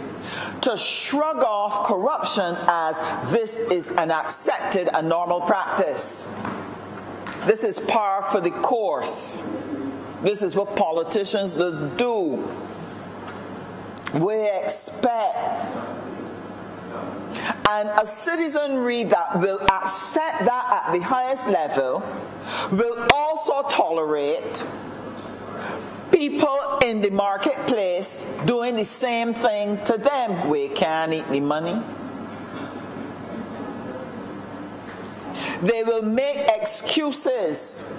to shrug off corruption as this is an accepted and normal practice. This is par for the course. This is what politicians do. We expect. And a citizenry that will accept that at the highest level will also tolerate people in the marketplace doing the same thing to them. We can't eat the money. They will make excuses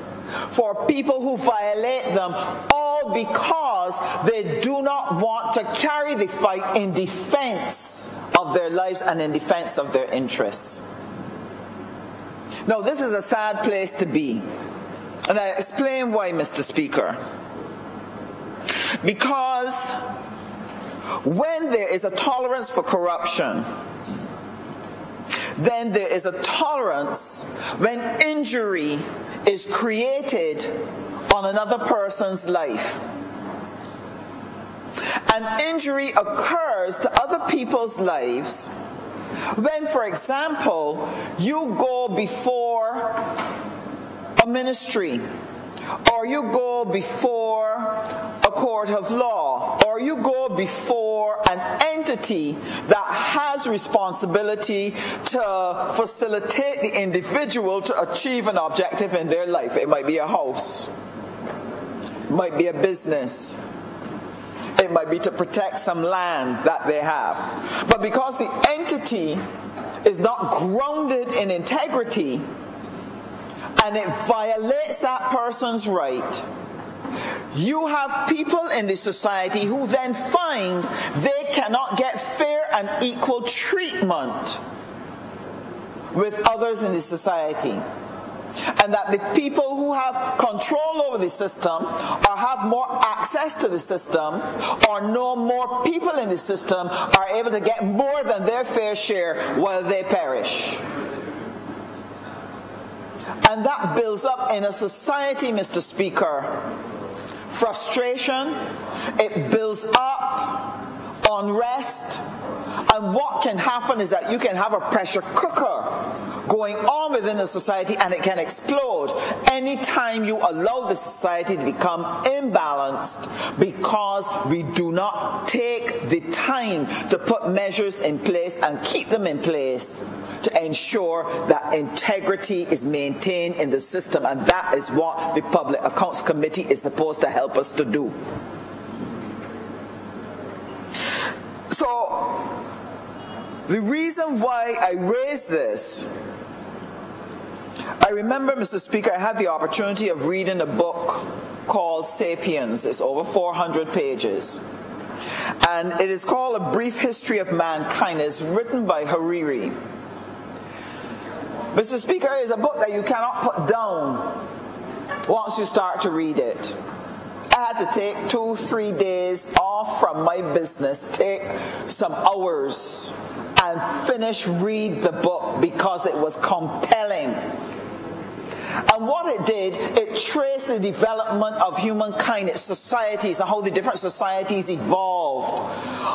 for people who violate them, all because they do not want to carry the fight in defense of their lives and in defense of their interests. Now, this is a sad place to be. And I explain why, Mr. Speaker. Because when there is a tolerance for corruption, then there is a tolerance when injury is created on on another person's life. An injury occurs to other people's lives when, for example, you go before a ministry, or you go before a court of law, or you go before an entity that has responsibility to facilitate the individual to achieve an objective in their life. It might be a house, it might be a business, it might be to protect some land that they have. But because the entity is not grounded in integrity, and it violates that person's right, you have people in the society who then find they cannot get fair and equal treatment with others in the society. And that the people who have control over the system, or have more access to the system, or know more people in the system, are able to get more than their fair share while they perish. And that builds up in a society, Mr. Speaker, frustration, it builds up unrest, and what can happen is that you can have a pressure cooker going on within a society, and it can explode anytime you allow the society to become imbalanced, because we do not take the time to put measures in place and keep them in place to ensure that integrity is maintained in the system. And that is what the Public Accounts Committee is supposed to help us to do. So, the reason why I raised this, I remember, Mr. Speaker, I had the opportunity of reading a book called Sapiens. It's over 400 pages. And it is called A Brief History of Mankind. It's written by Hariri. Mr. Speaker, it's a book that you cannot put down once you start to read it. I had to take 2-3 days off from my business, take some hours, and read the book because it was compelling. And what it did, it traced the development of humankind, its societies, and how the different societies evolved,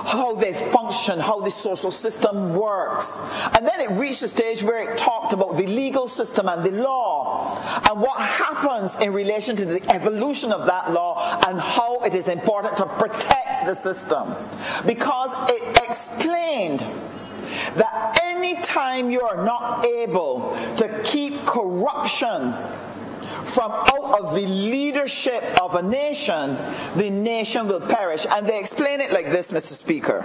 how they function, how the social system works. And then it reached a stage where it talked about the legal system and the law, and what happens in relation to the evolution of that law, and how it is important to protect the system. Because it explained that any time you are not able to keep corruption from out of the leadership of a nation, the nation will perish. And they explain it like this, Mr. Speaker.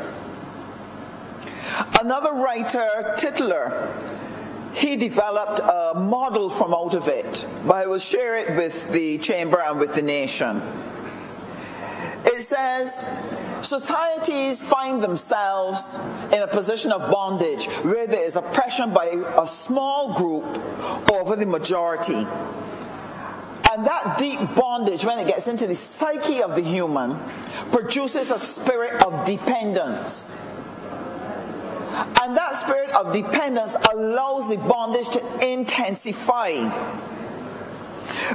Another writer, Titler, he developed a model from out of it, but I will share it with the chamber and with the nation. It says, societies find themselves in a position of bondage where there is oppression by a small group over the majority. And that deep bondage, when it gets into the psyche of the human, produces a spirit of dependence. And that spirit of dependence allows the bondage to intensify.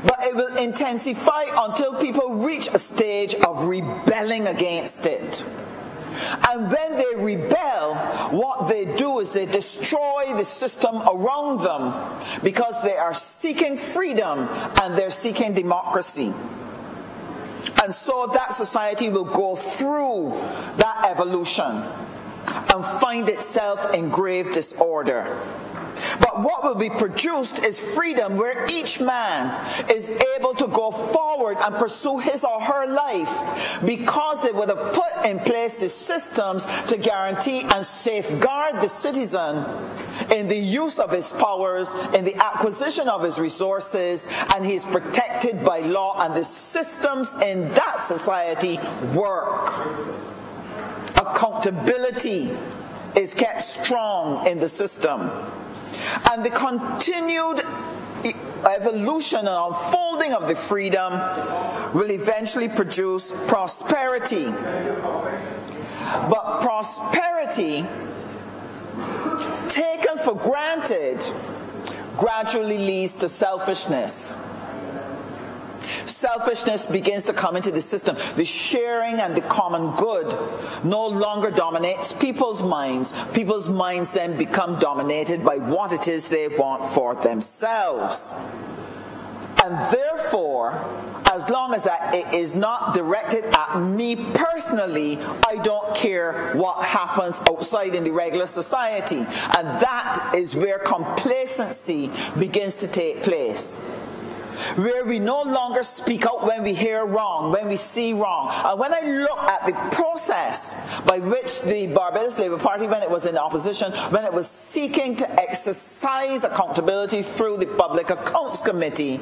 But it will intensify until people reach a stage of rebelling against it. And when they rebel, what they do is they destroy the system around them, because they are seeking freedom and they're seeking democracy. And so that society will go through that evolution and find itself in grave disorder. But what will be produced is freedom, where each man is able to go forward and pursue his or her life, because they would have put in place the systems to guarantee and safeguard the citizen in the use of his powers, in the acquisition of his resources, and he is protected by law, and the systems in that society work. Accountability is kept strong in the system. And the continued evolution and unfolding of the freedom will eventually produce prosperity. But prosperity, taken for granted, gradually leads to selfishness. selfishness begins to come into the system. The sharing and the common good no longer dominates people's minds. People's minds then become dominated by what it is they want for themselves. And therefore, as long as that it is not directed at me personally, I don't care what happens outside in the regular society. And that is where complacency begins to take place, where we no longer speak out when we hear wrong, when we see wrong. And when I look at the process by which the Barbados Labour Party, when it was in opposition, when it was seeking to exercise accountability through the Public Accounts Committee,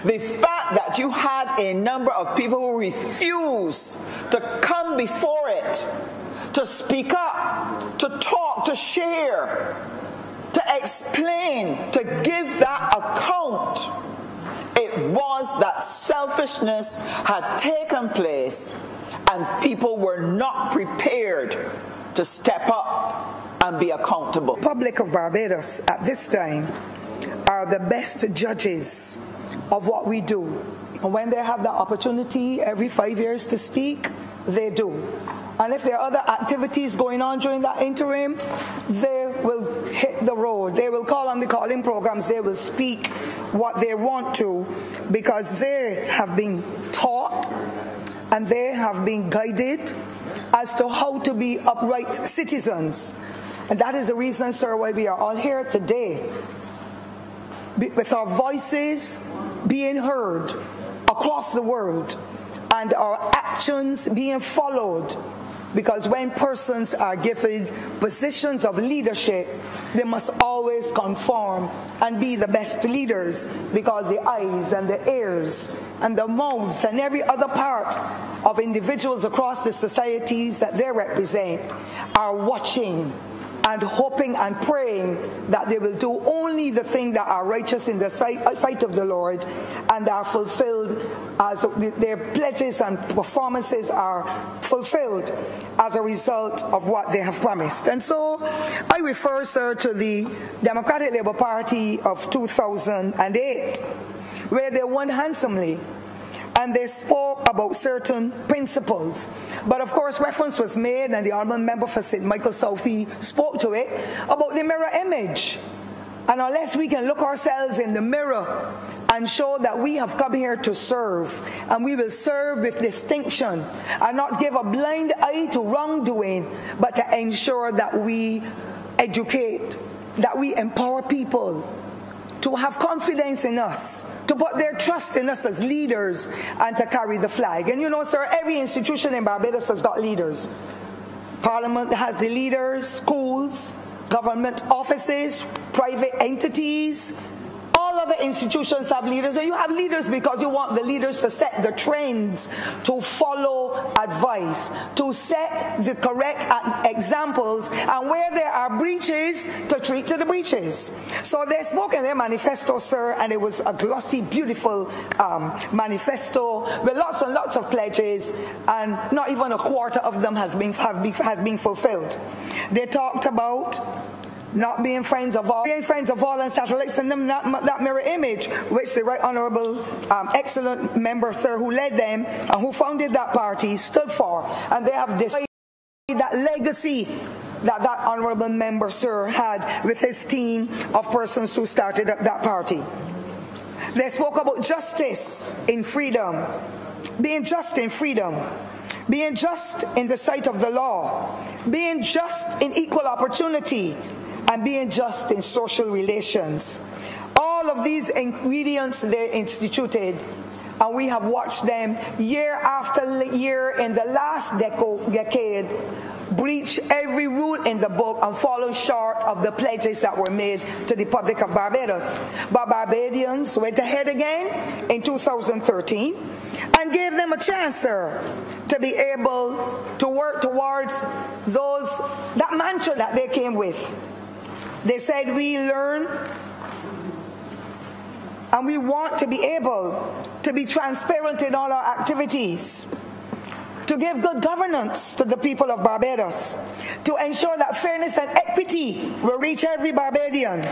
the fact that you had a number of people who refused to come before it, to speak up, to talk, to share, to explain, to give that account, it was that selfishness had taken place and people were not prepared to step up and be accountable. The Republic of Barbados at this time are the best judges of what we do. And when they have the opportunity every 5 years to speak, they do. And if there are other activities going on during that interim, they will hit the road. They will call on the calling programs. They will speak what they want to, because they have been taught and they have been guided as to how to be upright citizens. And that is the reason, sir, why we are all here today, with our voices being heard across the world and our actions being followed. Because when persons are given positions of leadership, they must always conform and be the best leaders, because the eyes and the ears and the mouths and every other part of individuals across the societies that they represent are watching and hoping and praying that they will do only the things that are righteous in the sight of the Lord, and are fulfilled as their pledges and performances are fulfilled as a result of what they have promised. And so I refer, sir, to the Democratic Labour Party of 2008, where they won handsomely. And they spoke about certain principles. But of course, reference was made, and the Honourable Member for St. Michael Southie spoke to it, about the mirror image. And unless we can look ourselves in the mirror and show that we have come here to serve, and we will serve with distinction, and not give a blind eye to wrongdoing, but to ensure that we educate, that we empower people to have confidence in us, to put their trust in us as leaders, and to carry the flag. And you know, sir, every institution in Barbados has got leaders. Parliament has the leaders, schools, government offices, private entities. All other institutions have leaders, and you have leaders because you want the leaders to set the trends, to follow advice, to set the correct examples, and where there are breaches, to treat to the breaches. So they spoke in their manifesto, sir, and it was a glossy, beautiful manifesto with lots and lots of pledges, and not even a quarter of them has been fulfilled. They talked about not being friends of all, and satellites, and them that mirror image, which the Right Honourable excellent member, sir, who led them and who founded that party stood for. And they have decided that legacy that honourable member, sir, had with his team of persons who started up that party. They spoke about justice in freedom, being just in freedom, being just in the sight of the law, being just in equal opportunity, and being just in social relations. All of these ingredients they instituted, and we have watched them year after year in the last decade breach every rule in the book and fall short of the pledges that were made to the Republic of Barbados. But Barbadians went ahead again in 2013 and gave them a chance, sir, to be able to work towards that mantra that they came with. They said, we learn and we want to be able to be transparent in all our activities, to give good governance to the people of Barbados, to ensure that fairness and equity will reach every Barbadian,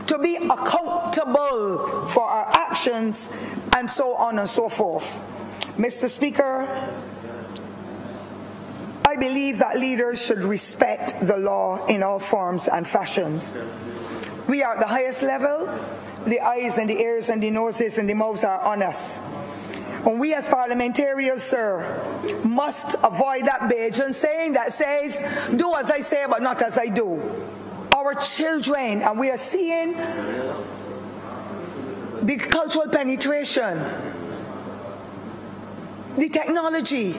to be accountable for our actions, and so on and so forth. Mr. Speaker, I believe that leaders should respect the law in all forms and fashions. We are at the highest level. The eyes and the ears and the noses and the mouths are on us. And we as parliamentarians, sir, must avoid that Bajan saying that says, do as I say but not as I do. Our children, and we are seeing the cultural penetration, the technology,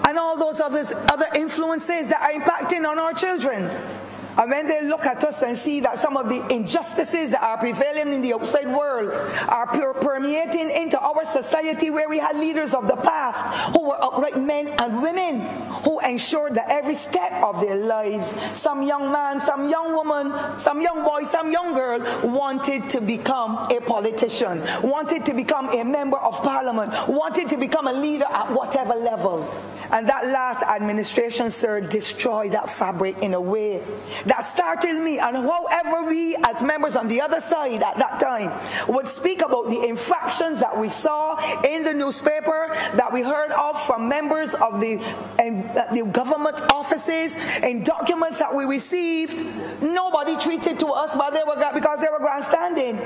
and all those other influences that are impacting on our children. And when they look at us and see that some of the injustices that are prevailing in the outside world are permeating into our society, where we had leaders of the past who were upright men and women who ensured that every step of their lives, some young man, some young woman, some young boy, some young girl wanted to become a politician, wanted to become a member of parliament, wanted to become a leader at whatever level. And that last administration, sir, destroyed that fabric in a way that startled me. And however we as members on the other side at that time would speak about the infractions that we saw in the newspaper, that we heard of from members of the government offices, and documents that we received, nobody treated to us because they were grandstanding.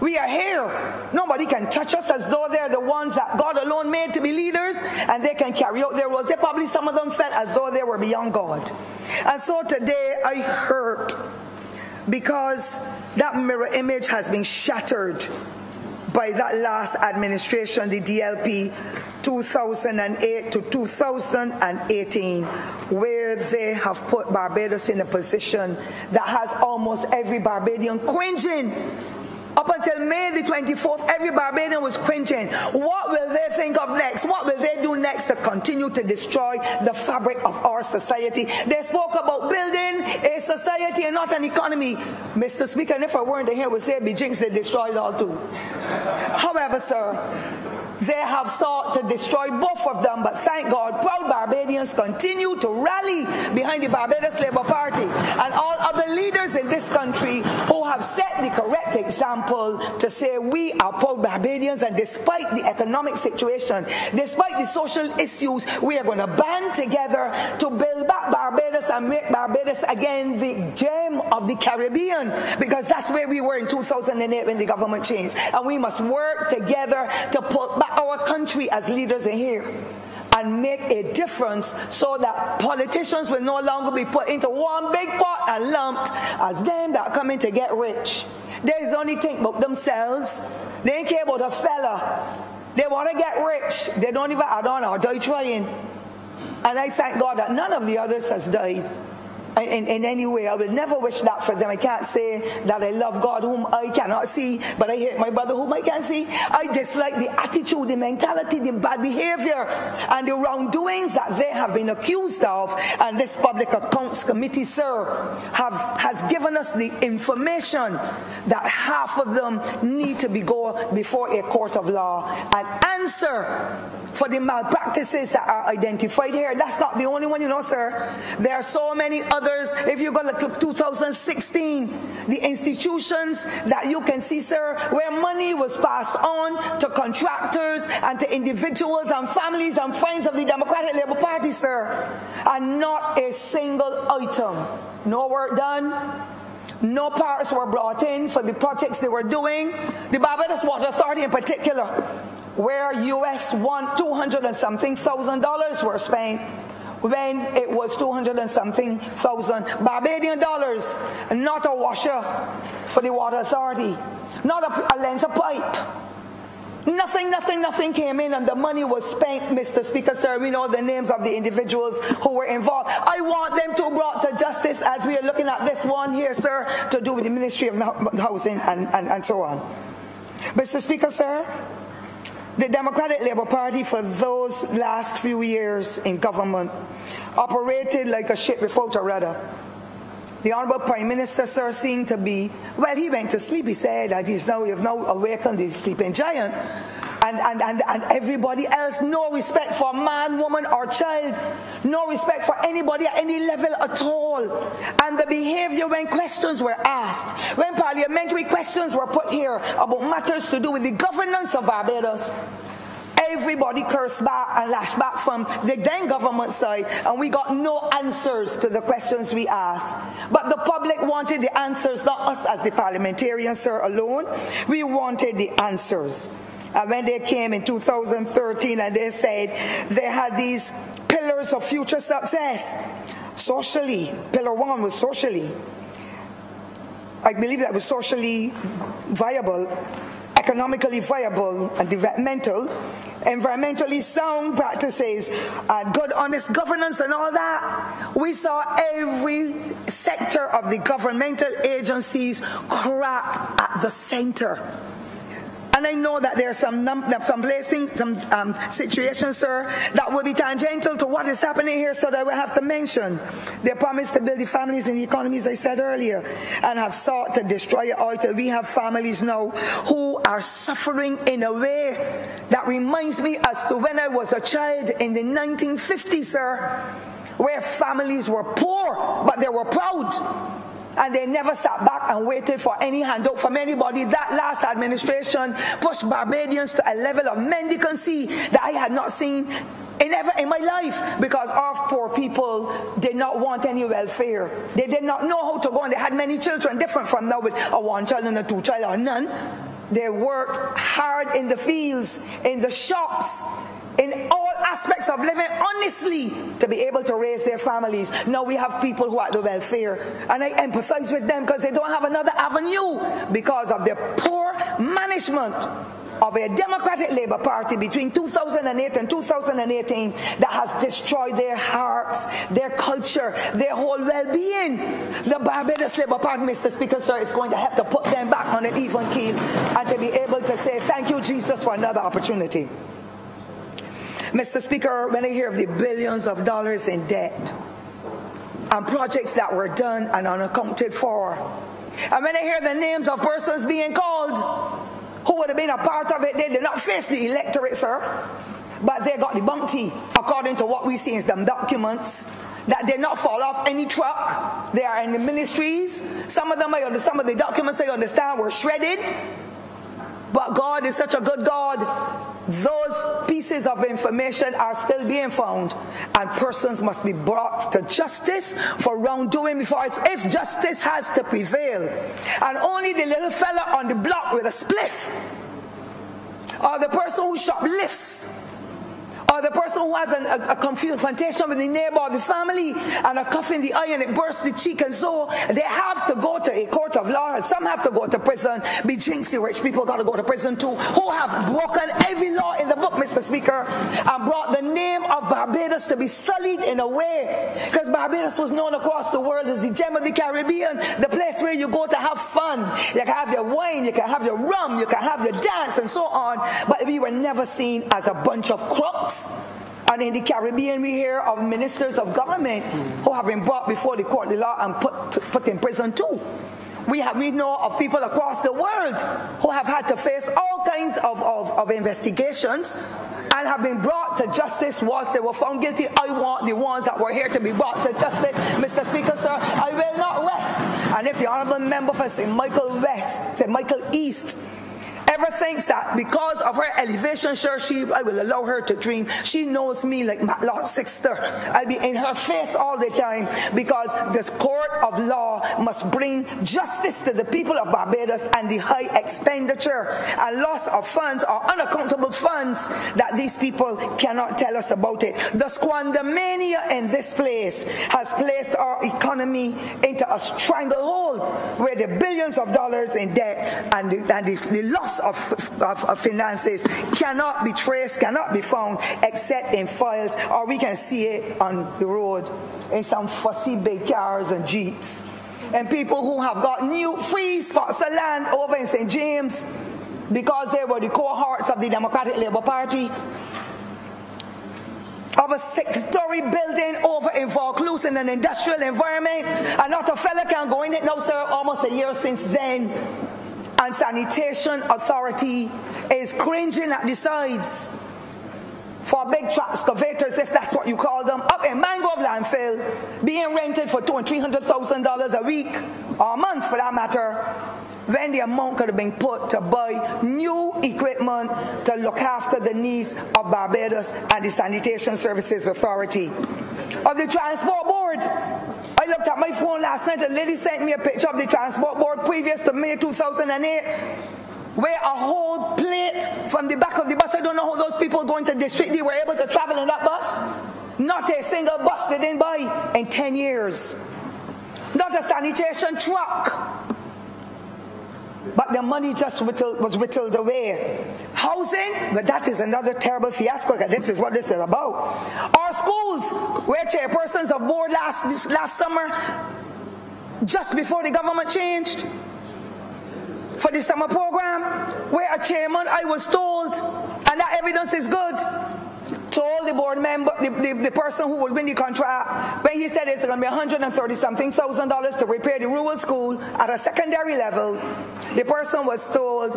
We are here. Nobody can touch us as though they're the ones that God alone made to be leaders, and they can carry out their roles. They probably, some of them felt as though they were beyond God. And so today I hurt because that mirror image has been shattered by that last administration, the DLP 2008 to 2018, where they have put Barbados in a position that has almost every Barbadian cringing. Up until May the 24th, every Barbadian was cringing. What will they think of next? What will they do next to continue to destroy the fabric of our society? They spoke about building a society and not an economy. Mr. Speaker, and if I weren't here, I would say, be jinxed, they destroyed all too. However, sir, they have sought to destroy both of them, but thank God, proud Barbadians continue to rally behind the Barbados Labour Party and all other leaders in this country who have set the correct example to say we are proud Barbadians, and despite the economic situation, despite the social issues, we are going to band together to build back Barbados and make Barbados again the gem of the Caribbean, because that's where we were in 2008 when the government changed. And we must work together to put back our country as leaders in here and make a difference, so that politicians will no longer be put into one big pot and lumped as them that are coming to get rich. They only think about themselves. They ain't care about a fella. They want to get rich. They don't even add on or die trying. And I thank God that none of the others has died in any way. I will never wish that for them. I can't say that I love God whom I cannot see, but I hate my brother whom I can see. I dislike the attitude, the mentality, the bad behavior, and the wrongdoings that they have been accused of. And this Public Accounts Committee, sir, has given us the information that half of them need to go before a court of law and answer for the malpractices that are identified here. That's not the only one, you know, sir. There are so many others. If you go to 2016, the institutions that you can see, sir, where money was passed on to contractors and to individuals and families and friends of the Democratic Labour Party, sir, and not a single item. No work done. No parts were brought in for the projects they were doing. The Barbados Water Authority in particular, where US $200 and something thousand were spent, when it was 200 and something thousand Barbadian dollars, not a washer for the Water Authority, not a length of pipe. Nothing came in, and the money was spent, Mr. Speaker, sir. We know the names of the individuals who were involved. I want them to be brought to justice, as we are looking at this one here, sir, to do with the Ministry of Housing and so on. Mr. Speaker, sir, the Democratic Labour Party for those last few years in government operated like a ship without a rudder. The Honourable Prime Minister, sir, seemed to be, well, he went to sleep. He said that you've now awakened the sleeping giant. and everybody else. No respect for man, woman, or child. No respect for anybody at any level at all. And the behavior when questions were asked, when parliamentary questions were put here about matters to do with the governance of Barbados, everybody cursed back and lashed back from the then government side, and we got no answers to the questions we asked. But the public wanted the answers, not us as the parliamentarians, sir, alone. We wanted the answers. And when they came in 2013 and they said they had these pillars of future success, socially, pillar 1 was socially. I believe that was socially viable, economically viable, and developmental, environmentally sound practices, good honest governance and all that. We saw every sector of the governmental agencies cracked at the center. And I know that there are some situations, sir, that will be tangential to what is happening here, so that I will have to mention. They promised to build the families and the economies, I said earlier, and have sought to destroy it all. We have families now who are suffering in a way that reminds me as to when I was a child in the 1950s, sir, where families were poor, but they were proud. And they never sat back and waited for any handout from anybody. That last administration pushed Barbadians to a level of mendicancy that I had not seen ever in my life, because our poor people did not want any welfare. They did not know how to go, and they had many children, different from now with a 1 child and a 2 child or none. They worked hard in the fields, in the shops, in all aspects of living honestly to be able to raise their families. Now we have people who are at the welfare, and I empathize with them because they don't have another avenue because of their poor management of a Democratic Labour Party between 2008 and 2018 that has destroyed their hearts, their culture, their whole well-being. The Barbados Labour Party, Mr. Speaker, sir, is going to have to put them back on an even keel and to be able to say, thank you, Jesus, for another opportunity. Mr. Speaker, when I hear of the billions of dollars in debt and projects that were done and unaccounted for, and when I hear the names of persons being called who would have been a part of it, they did not face the electorate, sir, but they got the bounty according to what we see in them documents that did not fall off any truck. They are in the ministries. Some of the documents I understand were shredded. But God is such a good God. Those pieces of information are still being found, and persons must be brought to justice for wrongdoing before it's if justice has to prevail. And only the little fella on the block with a spliff, or the person who shoplifts, or the person who has a confrontation with the neighbor or the family and a cuff in the eye and it bursts the cheek, and so they have to go to a court of law, and some have to go to prison. Be jinxy rich people got to go to prison too, who have broken every law in the book, Mr. Speaker, and brought the name of Barbados to be sullied in a way, because Barbados was known across the world as the gem of the Caribbean, the place where you go to have fun. You can have your wine, you can have your rum, you can have your dance and so on, but we were never seen as a bunch of crooks. And in the Caribbean, we hear of ministers of government who have been brought before the court of law and put in prison too. We know of people across the world who have had to face all kinds of investigations and have been brought to justice once they were found guilty. I want the ones that were here to be brought to justice, Mr. Speaker, sir. I will not rest. And if the honourable member for St. Michael East ever thinks that because of her elevation, sure, I will allow her to dream. She knows me like my lost sister. I'll be in her face all the time, because this court of law must bring justice to the people of Barbados, and the high expenditure and loss of funds or unaccountable funds that these people cannot tell us about it. The squandermania in this place has placed our economy into a stranglehold where the billions of dollars in debt and the loss of finances cannot be traced, cannot be found except in files, or we can see it on the road in some fussy big cars and jeeps. And people who have got new free spots of land over in St. James because they were the cohorts of the Democratic Labour Party, of a 6-story building over in Vaucluse in an industrial environment, and not a fella can go in it now, sir, almost a year since then. and Sanitation Authority is cringing at the sides for big excavators, if that's what you call them, up in Mangrove Landfill, being rented for $200,000 and $300,000 a week, or a month for that matter, when the amount could have been put to buy new equipment to look after the needs of Barbados and the Sanitation Services Authority. Of the Transport Board, I looked at my phone last night, a lady sent me a picture of the Transport Board previous to May 2008, where a whole plate from the back of the bus, I don't know how those people going to district they were able to travel in that bus. Not a single bus they didn't buy in 10 years. Not a sanitation truck. But the money just was whittled away. Housing, but that is another terrible fiasco. This is what this is about. Our schools, where chairpersons of board last summer, just before the government changed, for the summer program, where a chairman, I was told, and that evidence is good, told the board member, the person who would win the contract, when he said it's going to be $130-something thousand to repair the rural school at a secondary level, the person was told,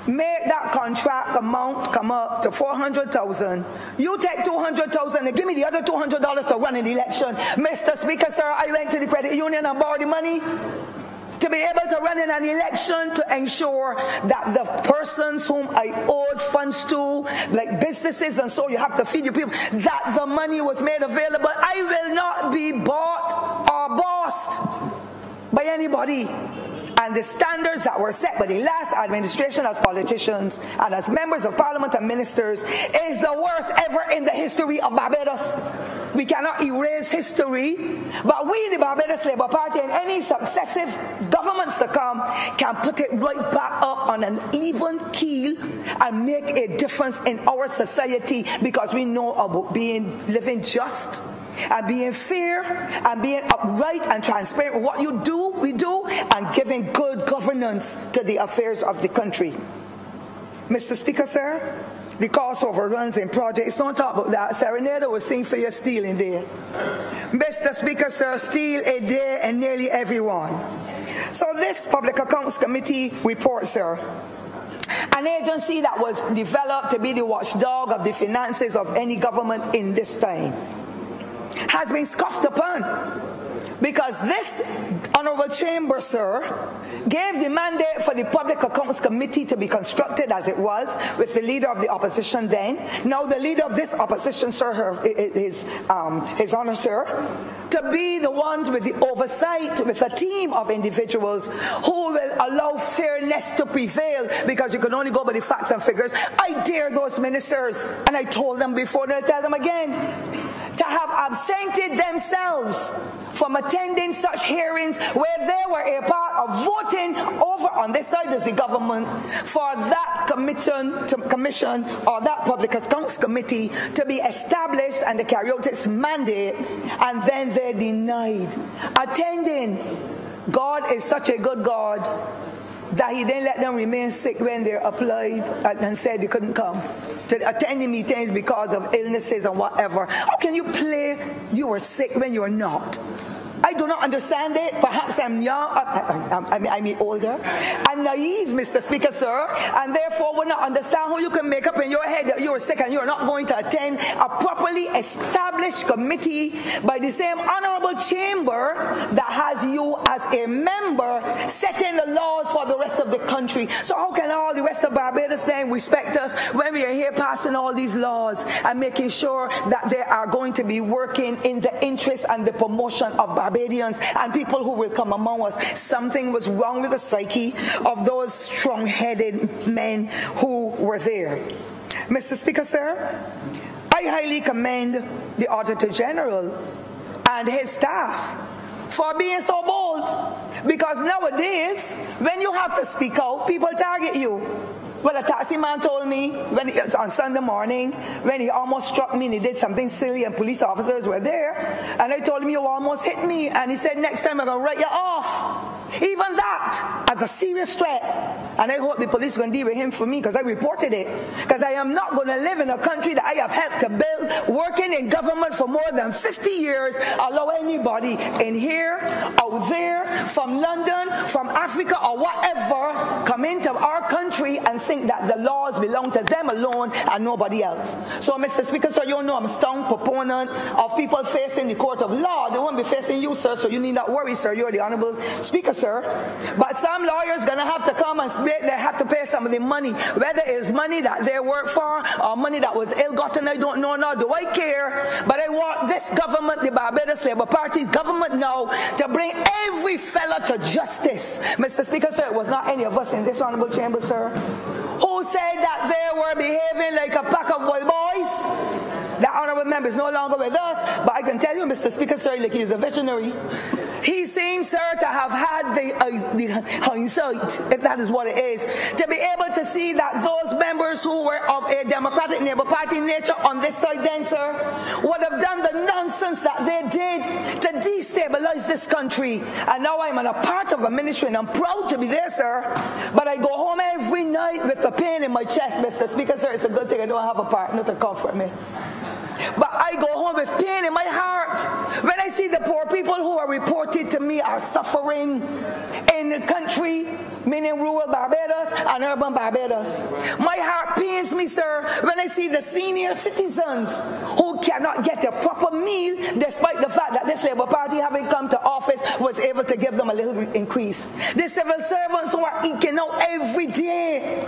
make that contract amount come up to $400,000. You take $200,000 and give me the other $200 to run an election. Mr. Speaker, sir, I went to the credit union and borrowed the money to be able to run in an election to ensure that the persons whom I owed funds to, like businesses and so, you have to feed your people, that the money was made available. I will not be bought or bossed by anybody. And the standards that were set by the last administration as politicians and as members of parliament and ministers is the worst ever in the history of Barbados. We cannot erase history, but we, the Barbados Labour Party, and any successive governments to come can put it right back up on an even keel and make a difference in our society, because we know about living just and being fair and being upright and transparent. What you do, we do, and giving good governance to the affairs of the country. Mr. Speaker, sir, the cost overruns in projects, don't talk about that. Serenada was sing for your steel in there. Mr. Speaker, sir, steel a day and nearly everyone. So this Public Accounts Committee report, sir, an agency that was developed to be the watchdog of the finances of any government in this time, has been scoffed upon, because this honourable chamber, sir, gave the mandate for the Public Accounts Committee to be constructed as it was, with the leader of the opposition then. Now the leader of this opposition, sir, his honour, sir, to be the one with the oversight, with a team of individuals who will allow fairness to prevail, because you can only go by the facts and figures. I dare those ministers, and I told them before, and I'll tell them again, to have absented themselves from attending such hearings where they were a part of voting over on this side as the government for that commission or that Public Accounts Committee to be established and to carry out its mandate, and then they denied attending. God is such a good God that he didn't let them remain sick when they applied and said they couldn't come to attend the meetings because of illnesses and whatever. How can you play you were sick when you're not? I do not understand it. Perhaps I'm young, I'm older and naive, Mr. Speaker, sir, and therefore will not understand how you can make up in your head that you are sick and you are not going to attend a properly established committee by the same honourable chamber that has you as a member setting the laws for the rest of the country. So how can all the rest of Barbados then respect us when we are here passing all these laws and making sure that they are going to be working in the interest and the promotion of Barbadians and people who will come among us? Something was wrong with the psyche of those strong-headed men who were there. Mr. Speaker, sir, I highly commend the Auditor General and his staff for being so bold, because nowadays, when you have to speak out, people target you. Well, a taxi man told me on Sunday morning, when he almost struck me and he did something silly and police officers were there, and I told him, you almost hit me, and he said, next time I'm going to write you off. Even that as a serious threat. And I hope the police can deal with him for me because I reported it. Because I am not going to live in a country that I have helped to build, working in government for more than 50 years, allow anybody in here, out there, from London, from Africa or whatever, come into our country and think that the laws belong to them alone and nobody else. So Mr. Speaker, sir, you know I'm a strong proponent of people facing the court of law. They won't be facing you, sir, so you need not worry, sir. You're the Honorable Speaker, sir. But some lawyers going to have to come and they have to pay some of the money, whether it's money that they work for or money that was ill-gotten. I don't know, nor do I care. But I want this government, the Barbados Labour Party's government now, to bring every fella to justice. Mr. Speaker, sir, it was not any of us in this honourable chamber, sir, who said that they were behaving like a pack of wild boys. The honourable member is no longer with us, but I can tell you, Mr. Speaker, sir, like he's a visionary. He seems, sir, to have had the hindsight, if that is what it is, to be able to see that those members who were of a Democratic Labour Party nature on this side then, sir, would have done the nonsense that they did to destabilize this country. And now I'm a part of a ministry and I'm proud to be there, sir. But I go home every night with a pain in my chest, Mr. Speaker, sir. It's a good thing I don't have a partner to comfort me. But I go home with pain in my heart when I see the poor people who are reported to me are suffering in the country, meaning rural Barbados and urban Barbados. My heart pains me, sir, when I see the senior citizens who cannot get a proper meal despite the fact that this Labour Party, having come to office, was able to give them a little increase. The civil servants who are eking out every day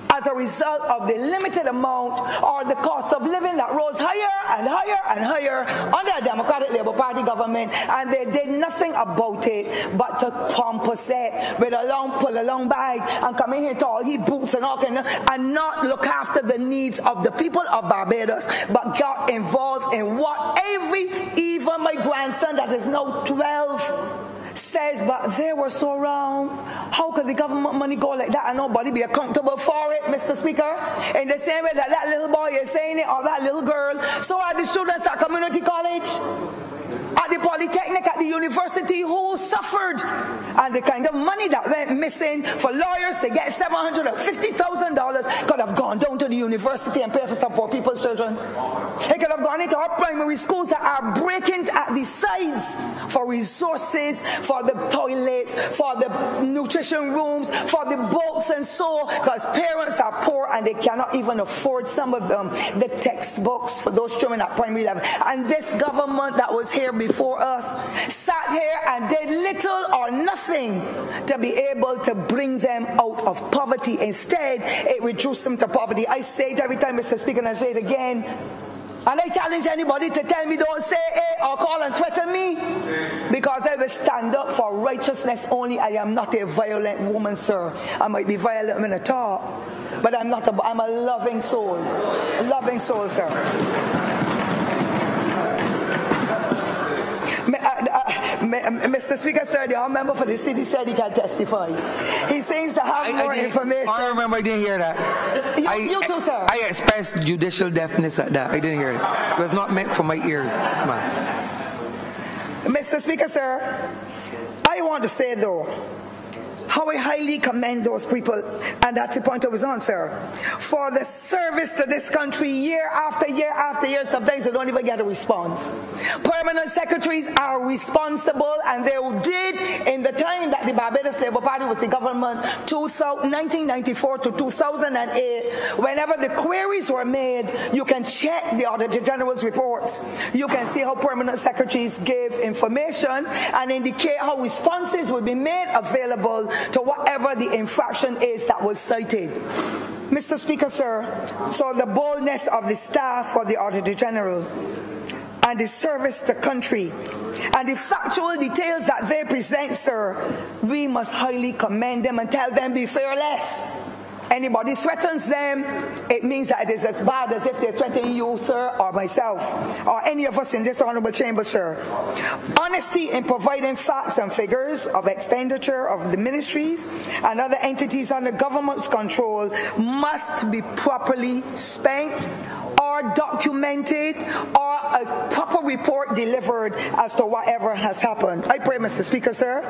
as a result of the limited amount or the cost of living that rose higher and higher and higher under a Democratic Labour Party government, and they did nothing about it but to compensate with pull a long bag and come in here to all he boots and all kind of, and not look after the needs of the people of Barbados, but got involved in what even my grandson that is now 12 says, but they were so wrong. How could the government money go like that and nobody be accountable for it, Mr. Speaker? In the same way that that little boy is saying it or that little girl, so are the students at community college, at the Polytechnic, at the university, who suffered. And the kind of money that went missing for lawyers to get $750,000 could have gone down to the university and pay for some poor people's children. It could have gone into our primary schools that are breaking at the sides for resources, for the toilets, for the nutrition rooms, for the books and so, because parents are poor and they cannot even afford some of them, the textbooks for those children at primary level. And this government that was here before us sat here and did little or nothing to be able to bring them out of poverty. Instead, it reduced them to poverty. I say it every time, Mr. Speaker, and I say it again. And I challenge anybody to tell me don't say it or call and threaten me, because I will stand up for righteousness only. I am not a violent woman, sir. I might be violent when I talk, but I'm not. I'm a loving soul. A loving soul, sir. Mr. Speaker, sir, the member for the city said he can testify. He seems to have more information. I remember I didn't hear that. You too, sir. I expressed judicial deafness at that. I didn't hear it. It was not meant for my ears. Mr. Speaker, sir, I want to say, though, how I highly commend those people, and that's the point I was on, sir, for the service to this country year after year after year. Sometimes they don't even get a response. Permanent secretaries are responsible, and they did in the time that the Barbados Labour Party was the government, 1994 to 2008. Whenever the queries were made, you can check the Auditor General's reports. You can see how permanent secretaries give information and indicate how responses will be made available to whatever the infraction is that was cited. Mr. Speaker, sir, so the boldness of the staff for the Auditor General and the service to country and the factual details that they present, sir, we must highly commend them and tell them be fearless. Anybody threatens them, it means that it is as bad as if they're threatening you, sir, or myself, or any of us in this honourable chamber, sir. Honesty in providing facts and figures of expenditure of the ministries and other entities under government's control must be properly spent, or or documented or a proper report delivered as to whatever has happened. I pray, Mr. Speaker, sir,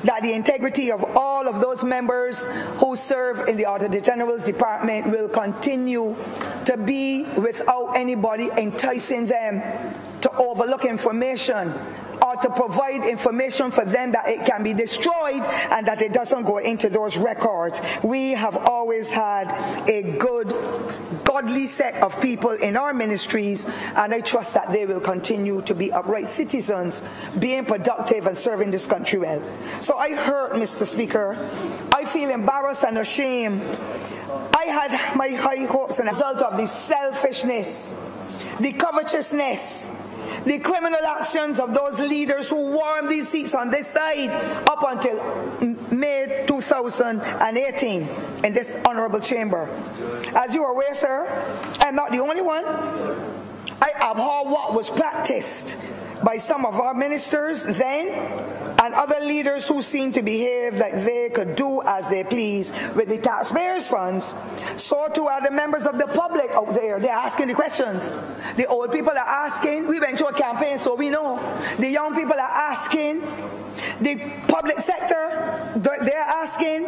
that the integrity of all of those members who serve in the Auditor General's Department will continue to be without anybody enticing them to overlook information or to provide information for them that it can be destroyed and that it doesn't go into those records. We have always had a good, godly set of people in our ministries, and I trust that they will continue to be upright citizens, being productive and serving this country well. So I heard, Mr. Speaker, I feel embarrassed and ashamed. I had my high hopes as a result of the selfishness, the covetousness, the criminal actions of those leaders who warmed these seats on this side up until May 2018 in this honorable chamber. As you are aware, sir, I'm not the only one. I abhor what was practiced by some of our ministers then and other leaders who seem to behave like they could do as they please with the taxpayers' funds. So too are the members of the public out there. They're asking the questions. The old people are asking. We went through a campaign, so we know. The young people are asking. The public sector, they're asking.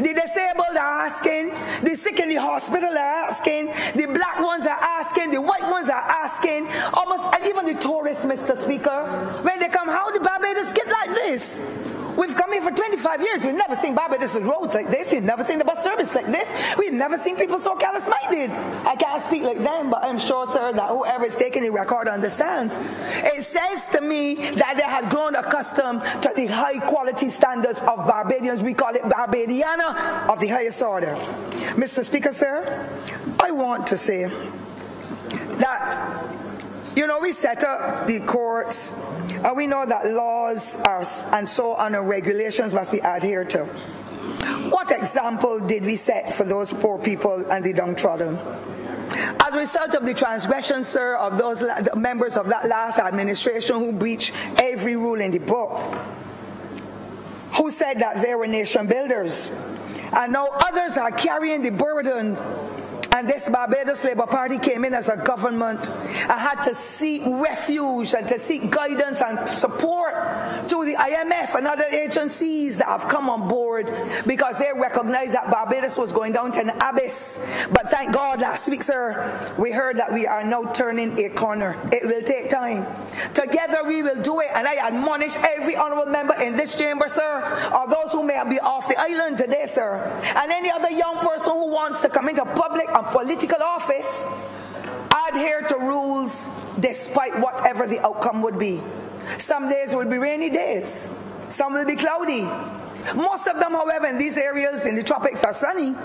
The disabled are asking. The sick in the hospital are asking. The black ones are asking. The white ones are asking. Almost, and even the tourists, Mr. Speaker, when they come, how did Barbados get like this? We've come here for 25 years. We've never seen Barbados' roads like this. We've never seen the bus service like this. We've never seen people so callous-minded. I can't speak like them, but I'm sure, sir, that whoever is taking the record understands. It says to me that they had grown accustomed to the high-quality standards of Barbadians. We call it Barbadiana of the highest order. Mr. Speaker, sir, I want to say that, you know, we set up the courts, and we know that laws are, and so on, and regulations must be adhered to. What example did we set for those poor people and the downtrodden? As a result of the transgression, sir, of those members of that last administration who breached every rule in the book, who said that they were nation builders, and now others are carrying the burden. And this Barbados Labour Party came in as a government and had to seek refuge and to seek guidance and support through the IMF and other agencies that have come on board because they recognized that Barbados was going down to an abyss. But thank God last week, sir, we heard that we are now turning a corner. It will take time. Together we will do it, and I admonish every honourable member in this chamber, sir, or those who may be off the island today, sir, and any other young person who wants to come into public and political office, adhere to rules despite whatever the outcome would be. Some days will be rainy days. Some will be cloudy. Most of them, however, in these areas in the tropics are sunny.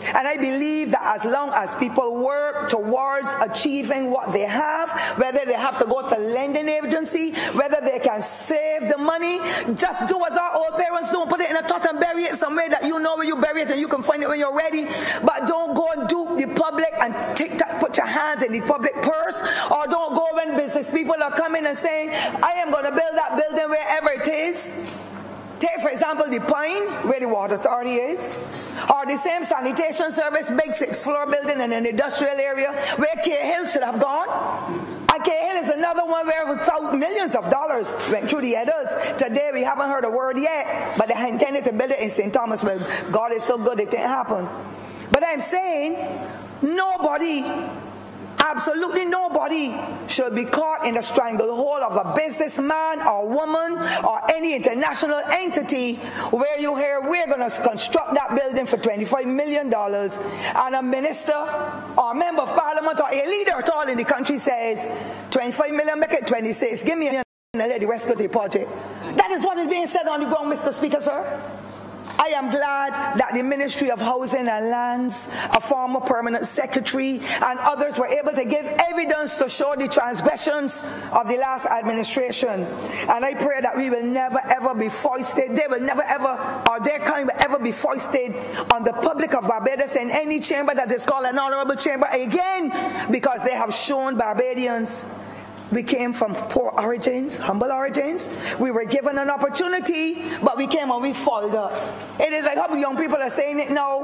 And I believe that as long as people work towards achieving what they have, whether they have to go to lending agency, whether they can save the money, just do as our old parents do, put it in a tot and bury it somewhere that you know where you bury it and you can find it when you're ready. But don't go and dupe the public and put your hands in the public purse, or don't go when business people are coming and saying, I am going to build that building wherever it is. Take, for example, the Pine, where the Water Authority is, or the same sanitation service, big 6th-floor building in an industrial area where Cay Hill should have gone. And Cay Hill is another one where millions of dollars went through the headers. Today, we haven't heard a word yet, but they intended to build it in St. Thomas. Well, God is so good it didn't happen. But I'm saying, nobody, absolutely nobody, should be caught in the stranglehold of a businessman or woman or any international entity where you hear we're going to construct that building for $25 million and a minister or a member of parliament or a leader at all in the country says 25 million, make it 26, give me a million and let the rest go to the project. That is what is being said on the ground, Mr. Speaker, sir. I am glad that the Ministry of Housing and Lands, a former permanent secretary, and others were able to give evidence to show the transgressions of the last administration. And I pray that we will never ever be foisted, they will never ever, or their kind will ever be foisted on the public of Barbados in any chamber that is called an honorable chamber again, because they have shown Barbadians we came from poor origins, humble origins. We were given an opportunity, but we came and we followed up. It is like how young people are saying it now,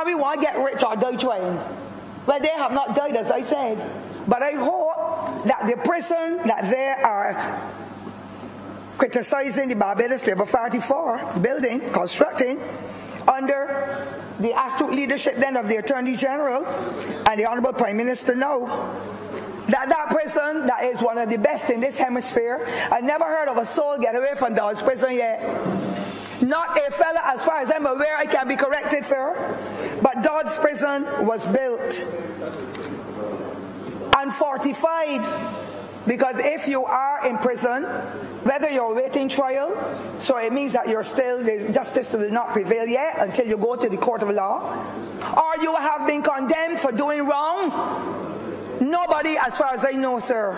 we want to get rich or die trying. Well, they have not died, as I said. But I hope that the prison that they are criticizing the Barbados Labour Party for building, constructing, under the astute leadership then of the Attorney General and the Honourable Prime Minister now, that prison that is one of the best in this hemisphere. I never heard of a soul get away from Dodds prison yet. Not a fella, as far as I'm aware. I can be corrected, sir. But Dodds prison was built and fortified, because if you are in prison, whether you're awaiting trial, so it means that you're still, justice will not prevail yet until you go to the court of law, or you have been condemned for doing wrong, nobody, as far as I know, sir,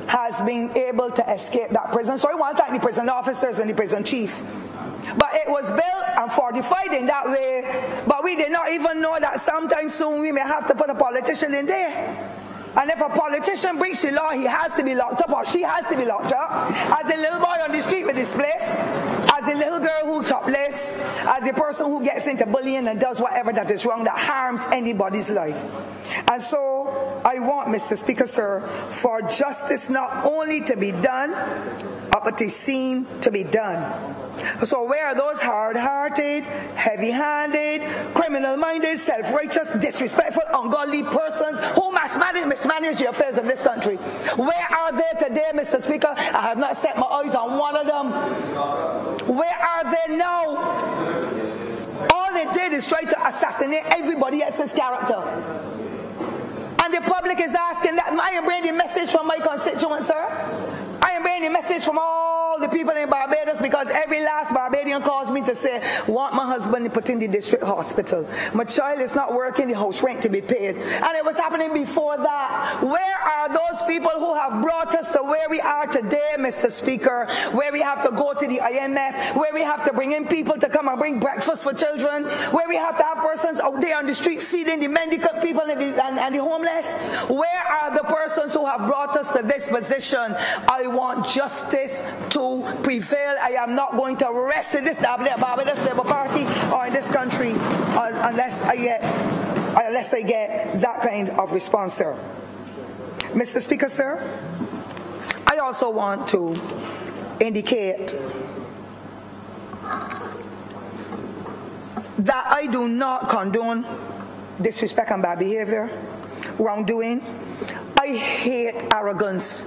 has been able to escape that prison. So I want to thank the prison officers and the prison chief. But it was built and fortified in that way, but we did not even know that sometime soon we may have to put a politician in there. And if a politician breaks the law, he has to be locked up, or she has to be locked up. As a little boy on the street with his spliff, as a little girl who's shoplifts, as a person who gets into bullying and does whatever that is wrong that harms anybody's life. And so I want, Mr. Speaker, sir, for justice not only to be done, but to seem to be done. So where are those hard-hearted, heavy-handed, criminal-minded, self-righteous, disrespectful, ungodly persons who mismanage the affairs of this country? Where are they today, Mr. Speaker? I have not set my eyes on one of them. Where are they now? All they did is try to assassinate everybody else's character. And the public is asking that. I am bringing a message from my constituents, sir. I am bringing a message from all the people in Barbados, because every last Barbadian calls me to say, want my husband to put in the district hospital. My child is not working, the house rent to be paid. And it was happening before that. Where are those people who have brought us to where we are today, Mr. Speaker, where we have to go to the IMF, where we have to bring in people to come and bring breakfast for children, where we have to have persons out there on the street feeding the mendicant people and the homeless? Where are the persons who have brought us to this position? I want justice to prevail. I am not going to rest in this Barbados Labour Party or in this country unless I get that kind of response, sir. Mr. Speaker, sir, I also want to indicate that I do not condone disrespect and bad behavior, wrongdoing. I hate arrogance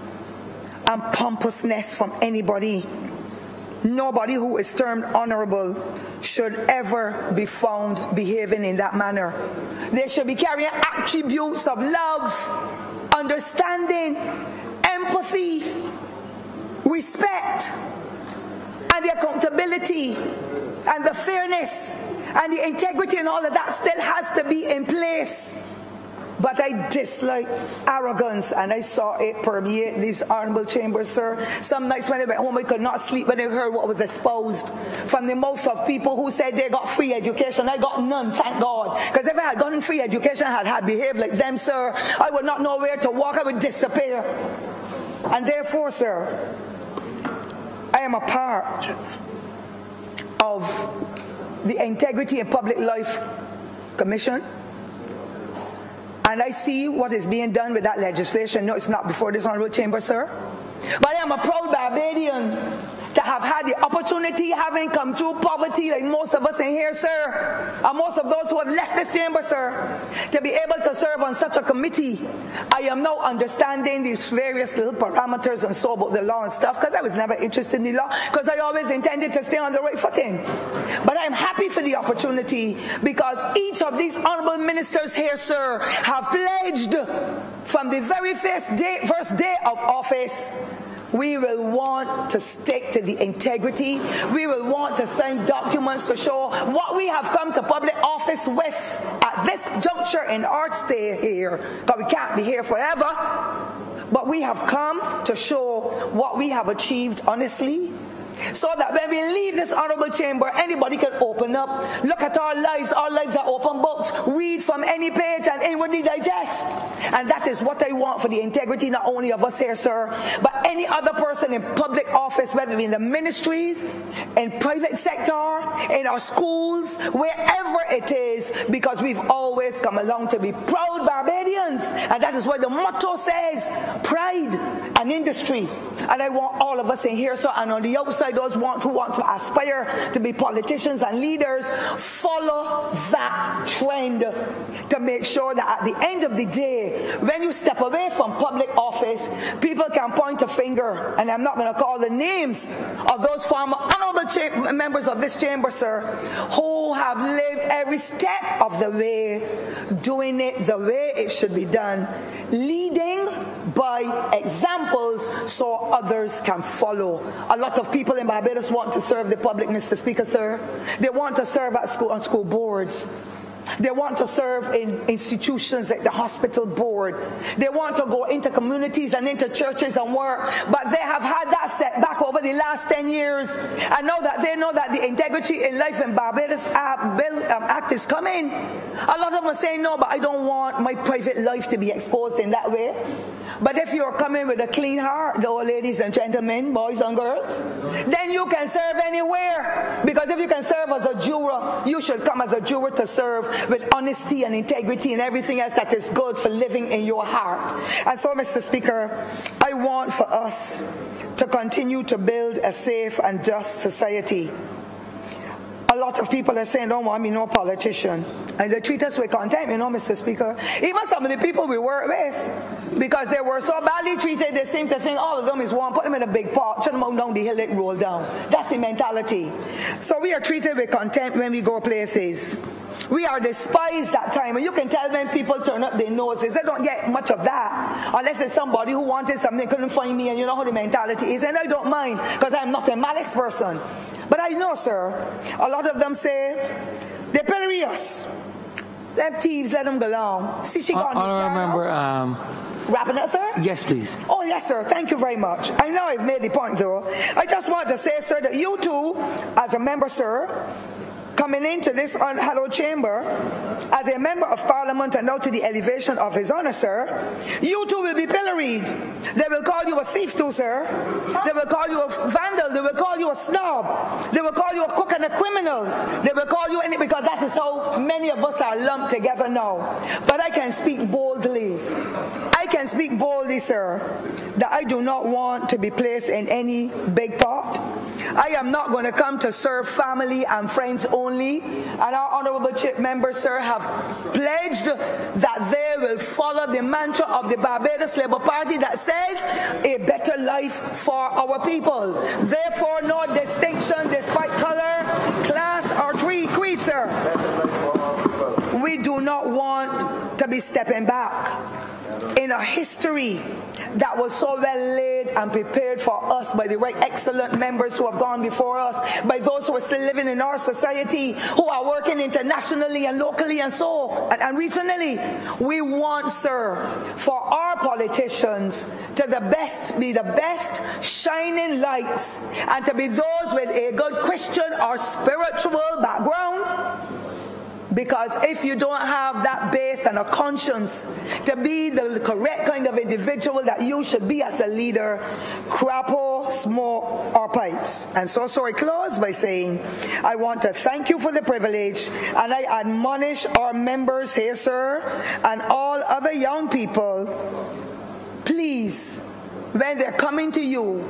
and pompousness from anybody. Nobody who is termed honorable should ever be found behaving in that manner. They should be carrying attributes of love, understanding, empathy, respect, and the accountability, and the fairness, and the integrity, and all of that still has to be in place. But I dislike arrogance, and I saw it permeate these honorable chambers, sir. Some nights when I went home, I could not sleep when I heard what was exposed from the mouth of people who said they got free education. I got none, thank God. Because if I had gotten free education, I had behaved like them, sir, I would not know where to walk. I would disappear. And therefore, sir, I am a part of the Integrity and Public Life Commission. And I see what is being done with that legislation. No, it's not before this honorable chamber, sir. But I am a proud Barbadian to have had the opportunity, having come through poverty like most of us in here, sir, and most of those who have left this chamber, sir, to be able to serve on such a committee. I am now understanding these various little parameters and so about the law and stuff, because I was never interested in the law, because I always intended to stay on the right footing. But I am happy for the opportunity, because each of these honorable ministers here, sir, have pledged from the very first day of office, we will want to stick to the integrity. We will want to sign documents to show what we have come to public office with at this juncture in our stay here, because we can't be here forever. But we have come to show what we have achieved honestly, so that when we leave this honorable chamber, anybody can open up, look at our lives are open books, read from any page and inwardly digest. And that is what I want for the integrity not only of us here, sir, but any other person in public office, whether in the ministries, in private sector, in our schools, wherever it is, because we've always come along to be proud Barbadians. And that is what the motto says, pride and industry. And I want all of us in here, sir, and on the outside, those who want to aspire to be politicians and leaders, follow that trend to make sure that at the end of the day, when you step away from public office, people can point a finger, and I'm not going to call the names of those former honorable members of this chamber, sir, who have lived every step of the way, doing it the way it should be done, leading by examples so others can follow. A lot of people in Barbados want to serve the public, Mr. Speaker, sir. They want to serve at school, on school boards. They want to serve in institutions like the hospital board. They want to go into communities and into churches and work, but they have had that setback over the last 10 years. And now that they know that the Integrity in Life in Barbados Act is coming, a lot of them are saying, no, but I don't want my private life to be exposed in that way. But if you're coming with a clean heart, though, ladies and gentlemen, boys and girls, then you can serve anywhere. Because if you can serve as a juror, you should come as a juror to serve with honesty and integrity and everything else that is good for living in your heart. And so, Mr. Speaker, I want for us to continue to build a safe and just society. A lot of people are saying, don't want me no politician. And they treat us with contempt, you know, Mr. Speaker. Even some of the people we work with, because they were so badly treated, they seem to think all of them is one, put them in a big pot, turn them out down the hill, they roll down. That's the mentality. So we are treated with contempt when we go places. We are despised that time. And you can tell when people turn up their noses. They don't get much of that. Unless it's somebody who wanted something, couldn't find me, and you know how the mentality is. And I don't mind, because I'm not a malice person. But I know, sir, a lot of them say, they pillory us. Them thieves, let them go along. See, she gone. I remember. Wrapping up, sir? Yes, please. Oh, yes, sir. Thank you very much. I know I've made the point, though. I just want to say, sir, that you too, as a member, sir, coming into this unhallowed chamber as a member of parliament and now to the elevation of his honor, sir, you too will be pilloried. They will call you a thief too, sir. They will call you a vandal. They will call you a snob. They will call you a crook and a criminal. They will call you any, because that is how many of us are lumped together now. But I can speak boldly. I can speak boldly, sir, that I do not want to be placed in any big pot. I am not going to come to serve family and friends only. And our honorable members, sir, have pledged that they will follow the mantra of the Barbados Labour Party that says a better life for our people. Therefore, no distinction despite color, class, or creed, sir. We do not want to be stepping back in a history that was so well laid and prepared for us by the right excellent members who have gone before us, by those who are still living in our society, who are working internationally and locally and and regionally. We want, sir, for our politicians to be the best shining lights, and to be those with a good Christian or spiritual background. Because if you don't have that base and a conscience to be the correct kind of individual that you should be as a leader, crapo, smoke, or pipes. And so I close by saying, I want to thank you for the privilege, and I admonish our members here, sir, and all other young people, please, when they're coming to you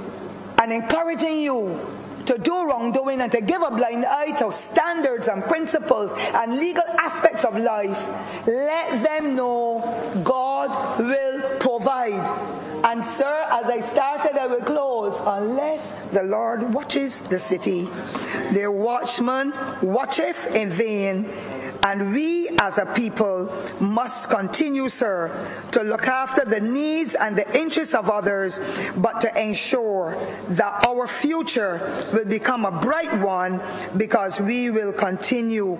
and encouraging you to do wrongdoing and to give a blind eye to standards and principles and legal aspects of life, let them know God will provide. And sir, as I started, I will close. Unless the Lord watches the city, their watchman watcheth in vain. And we as a people must continue, sir, to look after the needs and the interests of others, but to ensure that our future will become a bright one, because we will continue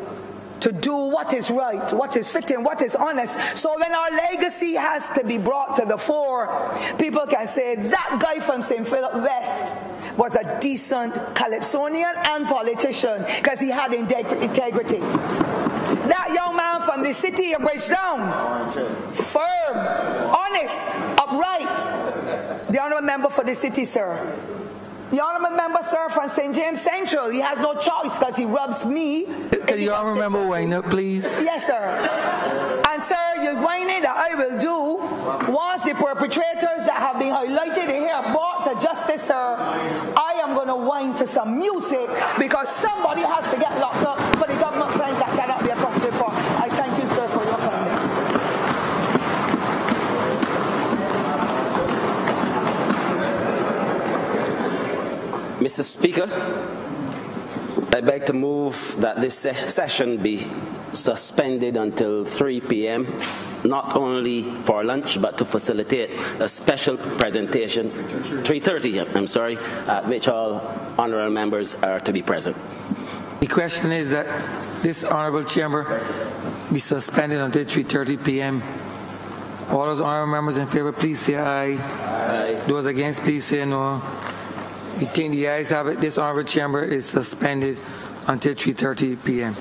to do what is right, what is fitting, what is honest. So when our legacy has to be brought to the fore, people can say, that guy from St. Philip West, was a decent Calypsonian and politician because he had integrity. That young man from the city of Bridgetown, firm, honest, upright. The honourable member for the city, sir. The honourable member, sir, from St. James Central. He has no choice because he rubs me. Can you honourable member wind up, please? Yes, sir. And sir, you're whining that I will do once the perpetrators that have been highlighted here brought to justice, sir. I am going to whine to some music because somebody has to get locked up for the government friends that cannot be accounted for. I thank you, sir, for your kindness. Mr. Speaker, I beg to move that this session be suspended until 3 p.m., not only for lunch, but to facilitate a special presentation, 3:30, I'm sorry, at which all honourable members are to be present. The question is that this honourable chamber be suspended until 3:30 p.m. All those honourable members in favour, please say aye. Aye. Those against, please say no. We think the ayes have it. This honourable chamber is suspended until 3:30 p.m.